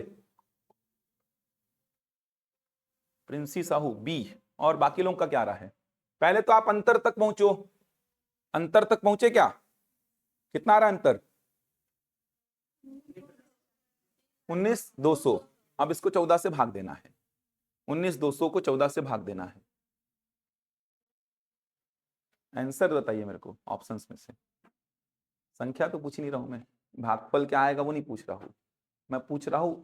प्रिंसी साहू बी, और बाकी लोगों का क्या रहा है। पहले तो आप अंतर तक पहुंचो, अंतर तक पहुंचे क्या, कितना आ रहा है अंतर 19,200। अब इसको 14 से भाग देना है, 19,200 को 14 से भाग देना है। आंसर बताइए मेरे को ऑप्शंस में से। संख्या तो पूछ नहीं रहा हूं मैं, भागफल क्या आएगा वो नहीं पूछ रहा हूं मैं, पूछ रहा हूं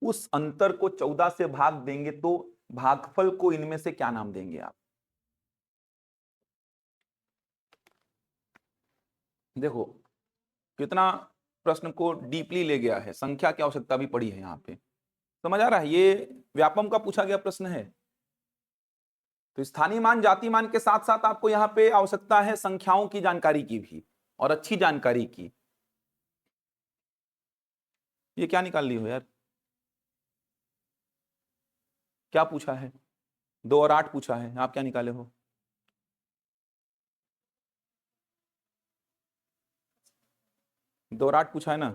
उस अंतर को 14 से भाग देंगे तो भागफल को इनमें से क्या नाम देंगे आप। देखो कितना प्रश्न को डीपली ले गया है, संख्या की आवश्यकता भी पड़ी है यहां पे, समझ आ रहा है। ये व्यापम का पूछा गया प्रश्न है, तो स्थानीय मान जाति मान के साथ साथ आपको यहां पे आवश्यकता है संख्याओं की जानकारी की भी, और अच्छी जानकारी की। ये क्या निकाल ली हो यार, क्या पूछा है, 2 और 8 पूछा है, आप क्या निकाले हो? दो और 8 पूछा है ना,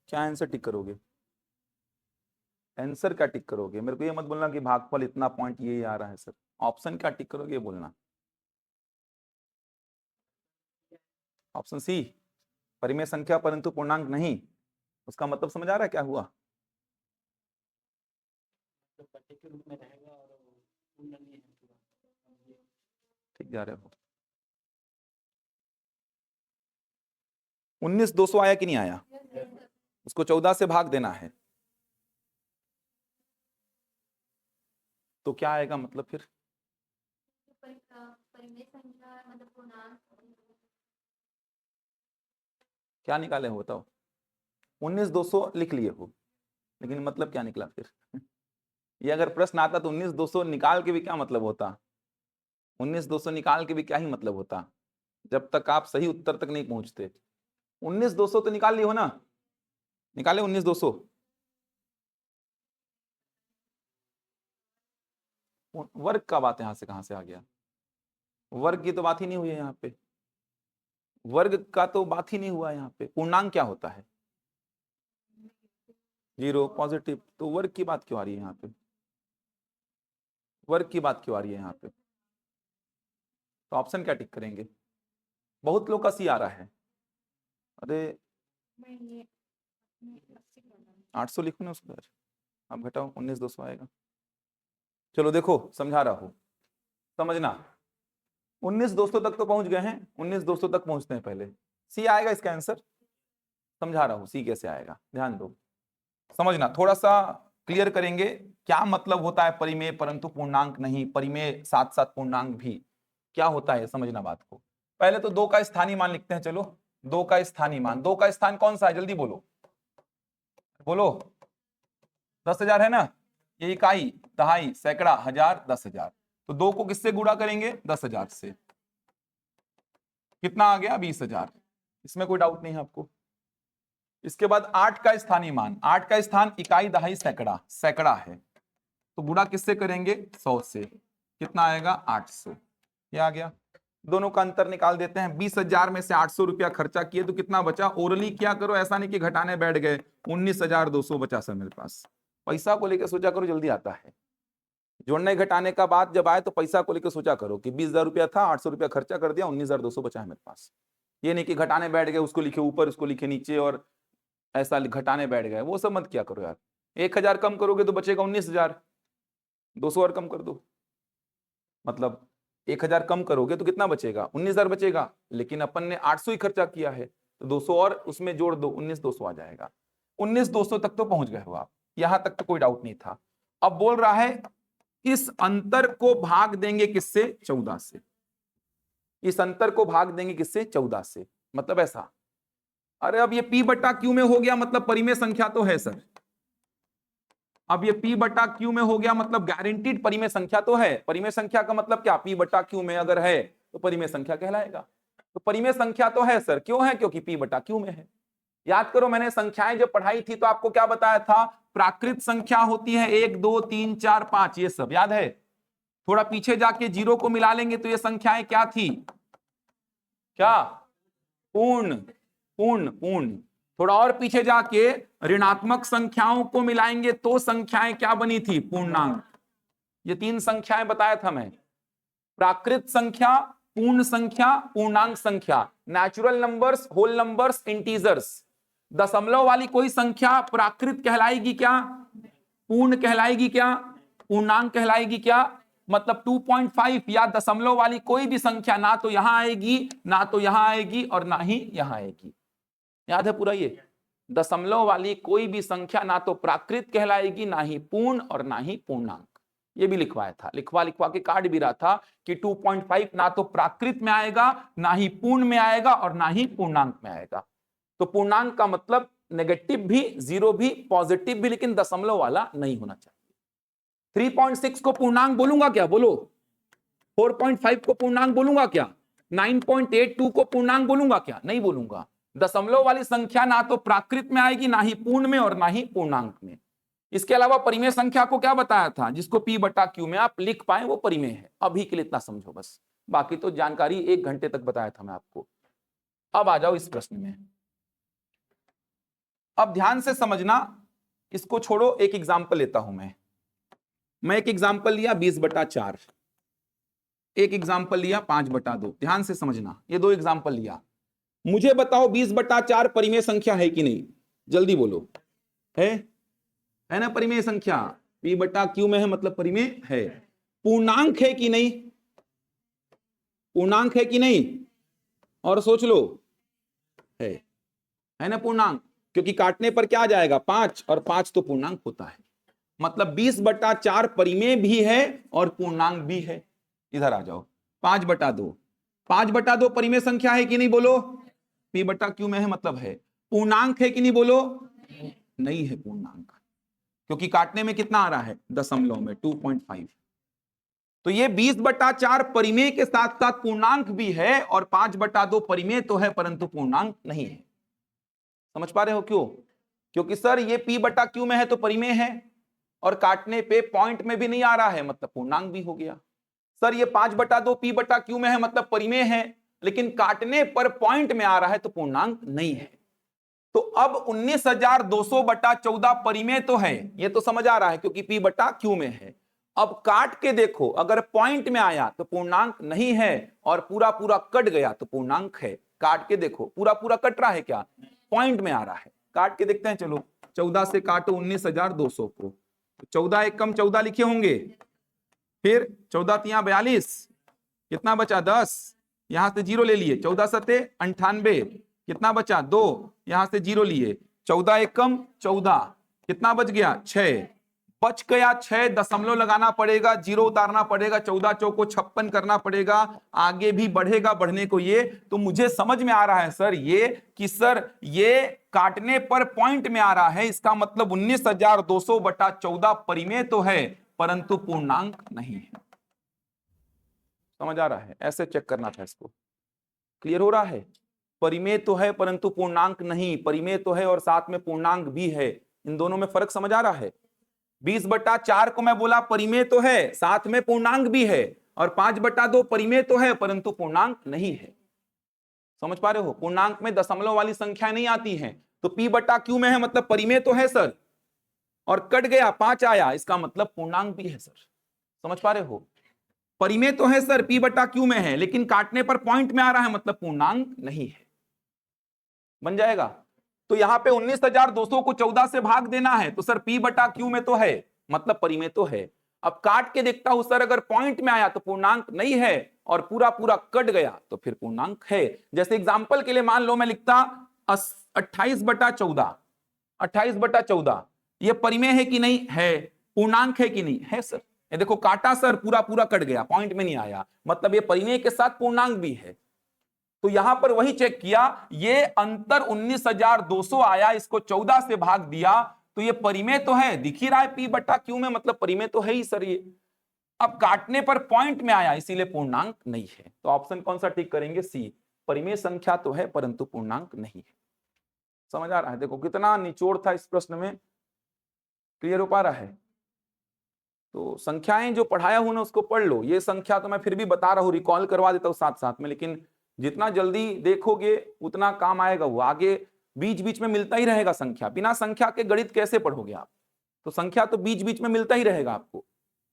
क्या आंसर टिक करोगे? आंसर क्या टिक करोगे? मेरे को ये मत बोलना कि भागफल इतना पॉइंट ये आ रहा है सर, ऑप्शन क्या टिक करोगे ये बोलना। ऑप्शन सी, परिमेय संख्या परंतु पूर्णांक नहीं, उसका मतलब समझ आ रहा है क्या हुआ? ठीक जा रहे हो। 19,200 आया कि नहीं आया? उसको 14 से भाग देना है, तो क्या आएगा मतलब फिर? क्या निकाले हो बताओ? 19,200 लिख लिए हो, लेकिन मतलब क्या निकला फिर? ये अगर प्रश्न आता तो 19,200 निकाल के भी क्या मतलब होता? 19,200 निकाल के भी क्या ही मतलब होता, जब तक आप सही उत्तर तक नहीं पहुंचते। 19,200 तो निकाल लिए हो ना, निकाले 19,200। वर्ग का बात यहां से कहां से आ गया? वर्ग की तो बात ही नहीं हुई है यहाँ पे, वर्ग का तो बात ही नहीं हुआ यहाँ पे। पूर्णांक क्या होता है? 0 पॉजिटिव, तो वर्ग की बात क्यों आ रही है यहाँ पे? वर्ग की बात क्यों आ रही है यहाँ पे? तो ऑप्शन क्या टिक करेंगे? बहुत लोग का सी आ रहा है। अरे 800 लिखो ना उसको, अब घटाओ 19,200 आएगा। चलो देखो समझा रहा हूं, समझना। 19,200 तक तो पहुंच गए हैं, 19,200 तक पहुंचते हैं पहले। सी आएगा इसका आंसर, समझा रहा हूं सी कैसे आएगा, ध्यान दो समझना, थोड़ा सा क्लियर करेंगे क्या मतलब होता है परिमेय परंतु पूर्णांक नहीं, परिमेय साथ साथ पूर्णांक भी, क्या होता है समझना बात को। पहले तो 2 का स्थानीय मान लिखते हैं, चलो 2 का स्थानीय मान, 2 का स्थान कौन सा है जल्दी बोलो, बोलो। 10,000 है ना, ये इकाई, दहाई, सैकड़ा, हजार, 10,000। तो 2 को किससे गुणा करेंगे? 10,000 से, कितना आ गया? 20,000, इसमें कोई डाउट नहीं है आपको। इसके बाद 8 का स्थानीय मान, 8 का स्थान इकाई, दहाई, सैकड़ा, सैकड़ा है, तो गुणा किससे करेंगे? 100 से, कितना आएगा? 800, ये आ गया। दोनों का अंतर निकाल देते हैं, 20,000 में से 800 रुपया खर्चा किए तो कितना बचा? ओरली क्या करो, ऐसा नहीं कि घटाने बैठ गए। 19,200 बचा सर मेरे पास। पैसा को लेकर सोचा करो, जल्दी आता है। जोड़ने घटाने का बात जब आए तो पैसा को लेकर सोचा करो कि 20,000 रुपया था, 800 रुपया खर्चा कर दिया, 19,200 बचा है मेरे पास। ये नहीं कि घटाने बैठ गए, उसको लिखे ऊपर उसको लिखे नीचे और ऐसा घटाने बैठ गए, वो सब मत किया करो यार। 1,000 कम करोगे तो बचेगा 19,000, 200 और कम कर दो, मतलब 1,000 कम करोगे तो कितना बचेगा? 19,000 बचेगा, लेकिन अपन ने 800 ही खर्चा किया है, तो 200 और उसमें जोड़ दो, 19,200 आ जाएगा। 19,200 तक तो पहुंच गए हो आप, यहां तक तो कोई डाउट नहीं था। अब बोल रहा है इस अंतर को भाग देंगे किससे? 14 से। इस अंतर को भाग देंगे किससे? 14 से, मतलब ऐसा। अरे अब ये P बटा Q में हो गया, मतलब परिमेय संख्या तो है सर। अब ये P बटा Q में हो गया, मतलब गारंटीड परिमेय संख्या तो है। परिमेय संख्या का मतलब क्या? P बटा Q में अगर है तो परिमेय संख्या कहलाएगा। तो परिमेय संख्या तो है सर, क्यों है? क्योंकि P बटा Q में है। याद करो मैंने संख्याएं जब पढ़ाई थी तो आपको क्या बताया था? प्राकृत संख्या होती है 1 2 3 4 5, ये सब याद है। थोड़ा पीछे जाके 0 को मिला लेंगे तो ये संख्याएं क्या थी? क्या? पूर्ण, पूर्ण, पूर्ण। थोड़ा और पीछे जाके ऋणात्मक संख्याओं को मिलाएंगे तो संख्याएं क्या बनी थी? पूर्णांक। ये 3 संख्याएं बताया था मैं, प्राकृत संख्या, पूर्ण संख्या, पूर्णांक संख्या। Natural numbers, whole numbers, integers. दशमलव वाली कोई संख्या प्राकृत कहलाएगी क्या? पूर्ण कहलाएगी क्या? पूर्णांक कहलाएगी क्या? मतलब 2.5 या दशमलव वाली कोई भी संख्या ना तो यहां आएगी, ना तो यहां आएगी और ना ही यहां आएगी। याद है पूरा ये? दशमलव वाली कोई भी संख्या ना तो प्राकृत कहलाएगी, ना ही पूर्ण और ना ही पूर्णांक। ये भी लिखवाया था, लिखवा लिखवा के काट भी रहा था कि 2.5 ना तो प्राकृत में आएगा, ना ही पूर्ण में आएगा और ना ही पूर्णांक में आएगा। तो पूर्णांक का मतलब नेगेटिव भी, 0 भी, पॉजिटिव भी, लेकिन दशमलव वाला नहीं होना चाहिए। 3.6 को पूर्णांक बोलूंगा क्या? बोलो। 4.5 को पूर्णांक बोलूंगा क्या? 9.82 को पूर्णांक बोलूंगा क्या? नहीं बोलूंगा। दशमलव वाली संख्या ना तो प्राकृत में आएगी, ना ही पूर्ण में और ना ही पूर्णांक में। इसके अलावा परिमेय संख्या को क्या बताया था, जिसको P बटा Q में आप लिख पाए वो परिमेय है। अभी के लिए इतना समझो बस, बाकी तो जानकारी 1 घंटे तक बताया था मैं आपको। अब आ जाओ इस प्रश्न में, अब ध्यान से समझना, इसको छोड़ो, एक एग्जाम्पल लेता हूं मैं एक एग्जाम्पल लिया 20/4, एक एग्जाम्पल लिया 5/2। ध्यान से समझना, ये 2 एग्जाम्पल लिया। मुझे बताओ 20/4 परिमेय संख्या है कि नहीं, जल्दी बोलो। है ना परिमेय संख्या, P बटा Q में है मतलब परिमेय है। पूर्णांक है कि नहीं, पूर्णांक है कि नहीं, और सोच लो, है ना पूर्णांक, क्योंकि काटने पर क्या आ जाएगा 5, और 5 तो पूर्णांक होता है, मतलब 20/4 परिमेय भी है और पूर्णांक भी है। इधर आ जाओ, 5/2, 5/2 परिमेय संख्या है कि नहीं बोलो, P बटा Q में है मतलब है। पूर्णांक है कि नहीं बोलो, नहीं है पूर्णांक, क्योंकि काटने में कितना आ रहा है, दशमलव में 2.5। तो ये 20/4 परिमेय के साथ साथ पूर्णांक भी है, और 5/2 परिमेय तो है परंतु पूर्णांक नहीं है। समझ पा रहे हो क्यों, क्योंकि सर ये P बटा Q में है तो परिमेय है, और काटने पे पॉइंट में भी नहीं आ रहा है मतलब पूर्णांक भी हो गया। सर ये 5/2 P बटा Q में है मतलब परिमेय है, लेकिन काटने पर पॉइंट में आ रहा है तो पूर्णांक नहीं है। तो अब 19,200/14 परिमेय तो है, ये तो समझ आ रहा है क्योंकि P बटा Q में है। अब काट के देखो, अगर पॉइंट में आया तो पूर्णांक नहीं है, और पूरा पूरा कट गया तो पूर्णांक है। काट के देखो, पूरा पूरा कट रहा है क्या, पॉइंट में आ रहा है। काट के देखते हैं, चलो 14 से काटो 19,200 को, 14 एक कम 14 लिखे होंगे, फिर 14 तिया 42, कितना बचा 10, यहां से 0 ले लिए, 14 सते 98, कितना बचा 2, यहां से 0 लिए, 14 एक कम 14, कितना बच गया 6, बच गया 6, दशमलव लगाना पड़ेगा, 0 उतारना पड़ेगा, 14 चौको 56 करना पड़ेगा, आगे भी बढ़ेगा बढ़ने को ये। तो मुझे समझ में आ रहा है सर ये, कि सर ये काटने पर पॉइंट में आ रहा है, इसका मतलब 19,200/14 परिमेय तो है परंतु पूर्णांक नहीं है। समझ आ रहा है, ऐसे चेक करना था इसको। क्लियर हो रहा है, परिमेय तो है परंतु पूर्णांक नहीं, परिमेय तो है और साथ में पूर्णांक भी है, इन दोनों में फर्क समझ आ रहा है। 20/4 को मैं बोला परिमेय तो है साथ में पूर्णांक भी है, और 5/2 परिमेय तो है परंतु पूर्णांक नहीं है। समझ पा रहे हो, पूर्णांक में दशमलव वाली संख्या नहीं आती है, तो P बटा Q में है मतलब परिमेय तो है सर, और कट गया 5 आया, इसका मतलब पूर्णांक भी है सर। समझ पा रहे हो, परिमेय तो है सर P बटा Q में है, लेकिन काटने पर पॉइंट में आ रहा है मतलब पूर्णांक नहीं है। बन जाएगा। तो यहां पे 19,200 को 14 से भाग देना है, तो सर P बटा Q में तो है मतलब परिमेय तो है। अब काट के देखता हूं सर, अगर पॉइंट में आया तो पूर्णांक नहीं है, और पूरा पूरा कट गया तो फिर पूर्णांक है। जैसे एग्जांपल के लिए मान लो मैं लिखता 28/14, 28/14, ये परिमेय है कि नहीं है, पूर्णांक है कि नहीं है सर। ये देखो काटा सर, पूरा पूरा कट गया, पॉइंट में नहीं आया, मतलब ये परिमेय के साथ पूर्णांक भी है। तो यहां पर वही चेक किया, ये अंतर 19,200 आया, इसको 14 से भाग दिया, तो ये परिमेय तो है, दिख ही रहा है P बटा Q में, मतलब परिमेय तो है ही सर ये। अब काटने पर पॉइंट में आया इसीलिए पूर्णांक नहीं है, तो ऑप्शन कौन सा टिक करेंगे, सी, परिमेय संख्या तो है परंतु पूर्णांक नहीं है। समझ आ रहा है, देखो कितना निचोड़ था इस प्रश्न में, क्लियर हो पा रहा है। तो संख्याएं जो पढ़ाया हूं ना उसको पढ़ लो, ये संख्या तो मैं फिर भी बता रहा हूं, रिकॉल करवा देता हूं साथ साथ में, लेकिन जितना जल्दी देखोगे उतना काम आएगा वो, आगे बीच बीच में मिलता ही रहेगा संख्या, बिना संख्या के गणित कैसे पढ़ोगे आप, तो संख्या तो बीच बीच में मिलता ही रहेगा आपको।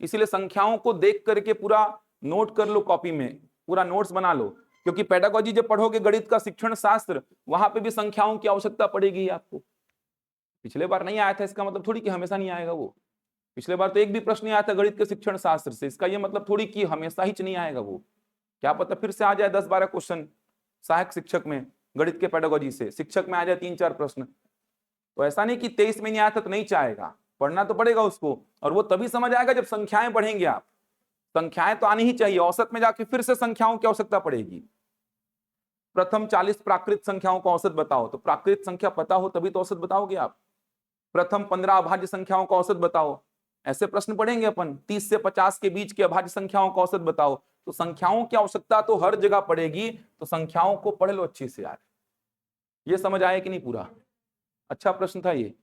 इसीलिए संख्याओं को देख करके पूरा नोट कर लो, कॉपी में पूरा नोट्स बना लो, क्योंकि पेडागोजी जब पढ़ोगे गणित का शिक्षण शास्त्र, वहां पे भी संख्याओं की आवश्यकता पड़ेगी आपको। पिछले बार नहीं आया था इसका मतलब थोड़ी कि हमेशा नहीं आएगा वो, पिछले बार तो एक भी प्रश्न नहीं आया था गणित के शिक्षण शास्त्र से, इसका ये मतलब थोड़ी कि हमेशा ही नहीं आएगा वो, क्या पता फिर से आ जाए 10-12 क्वेश्चन सहायक शिक्षक में, गणित के पेडागोजी से शिक्षक में आ जाए 3-4 प्रश्न। तो ऐसा नहीं कि 23 में नहीं आया था तो नहीं चाहेगा, पढ़ना तो पड़ेगा उसको, और वो तभी समझ आएगा जब संख्याएं पढ़ेंगे आप। संख्याएं तो आनी ही चाहिए, औसत में जाके फिर से संख्याओं की आवश्यकता पड़ेगी। प्रथम 40 प्राकृत संख्याओं का औसत बताओ, तो प्राकृत संख्या पता हो तभी तो औसत बताओगे आप। प्रथम 15 अभाज्य संख्याओं का औसत बताओ, ऐसे प्रश्न पढ़ेंगे अपन। 30 से 50 के बीच की अभाज्य संख्याओं का औसत बताओ, तो संख्याओं की आवश्यकता तो हर जगह पड़ेगी, तो संख्याओं को पढ़ लो अच्छी से यार। ये समझ आया कि नहीं पूरा, अच्छा प्रश्न था ये,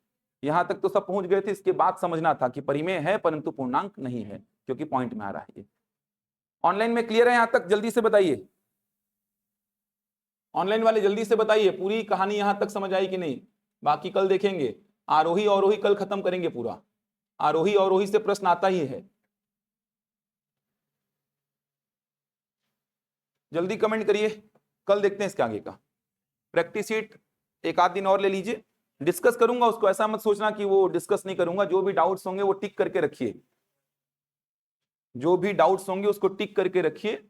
यहां तक तो सब पहुंच गए थे, इसके बाद समझना था कि परिमेय है परंतु पूर्णांक नहीं है, क्योंकि पॉइंट में आ रहा है ये। ऑनलाइन में क्लियर है यहां तक? जल्दी से बताइए, ऑनलाइन वाले जल्दी से बताइए, पूरी कहानी यहां तक समझ आई कि नहीं? बाकी कल देखेंगे, आरोही अवरोही कल खत्म करेंगे पूरा, आरोही अवरोही से प्रश्न आता ही है। जल्दी कमेंट करिए, कल देखते हैं इसके आगे का। प्रैक्टिस शीट एक आध दिन और ले लीजिए, डिस्कस करूंगा उसको, ऐसा मत सोचना कि वो डिस्कस नहीं करूंगा। जो भी डाउट्स होंगे वो टिक करके रखिए, जो भी डाउट्स होंगे उसको टिक करके रखिए।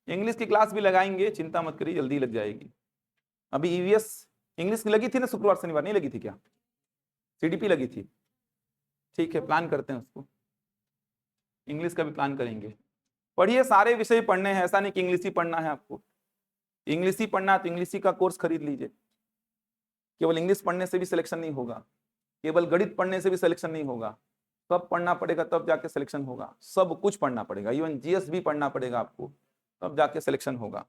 इंग्लिश की क्लास भी लगाएंगे, चिंता मत करिए, जल्दी लग जाएगी। अभी ईवीएस इंग्लिश की लगी थी ना शुक्रवार शनिवार, नहीं लगी थी क्या? सीडीपी लगी थी, ठीक है, प्लान करते हैं उसको, इंग्लिश का भी प्लान करेंगे। पढ़िए, सारे विषय पढ़ने हैं, ऐसा नहीं कि इंग्लिश ही पढ़ना है आपको। इंग्लिश ही पढ़ना है तो इंग्लिश ही का कोर्स खरीद लीजिए। केवल इंग्लिश पढ़ने से भी सिलेक्शन नहीं होगा, केवल गणित पढ़ने से भी सिलेक्शन नहीं होगा, सब पढ़ना पड़ेगा तब जाके सिलेक्शन होगा। सब कुछ पढ़ना पड़ेगा, इवन जीएस भी पढ़ना पड़ेगा आपको, तब जाके सिलेक्शन होगा।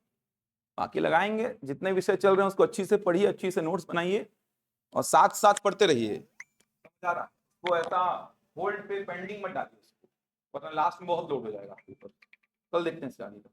बाकी लगाएंगे, जितने विषय चल रहे हैं उसको अच्छी से पढ़िए, अच्छी से नोट्स बनाइए और साथ साथ पढ़ते रहिए। वो ऐसा होल्ड पे पेंडिंग मत डालिए उसको, वरना लास्ट में बहुत लोड हो जाएगा आपके ऊपर। कल देखते हैं इससे आगे का।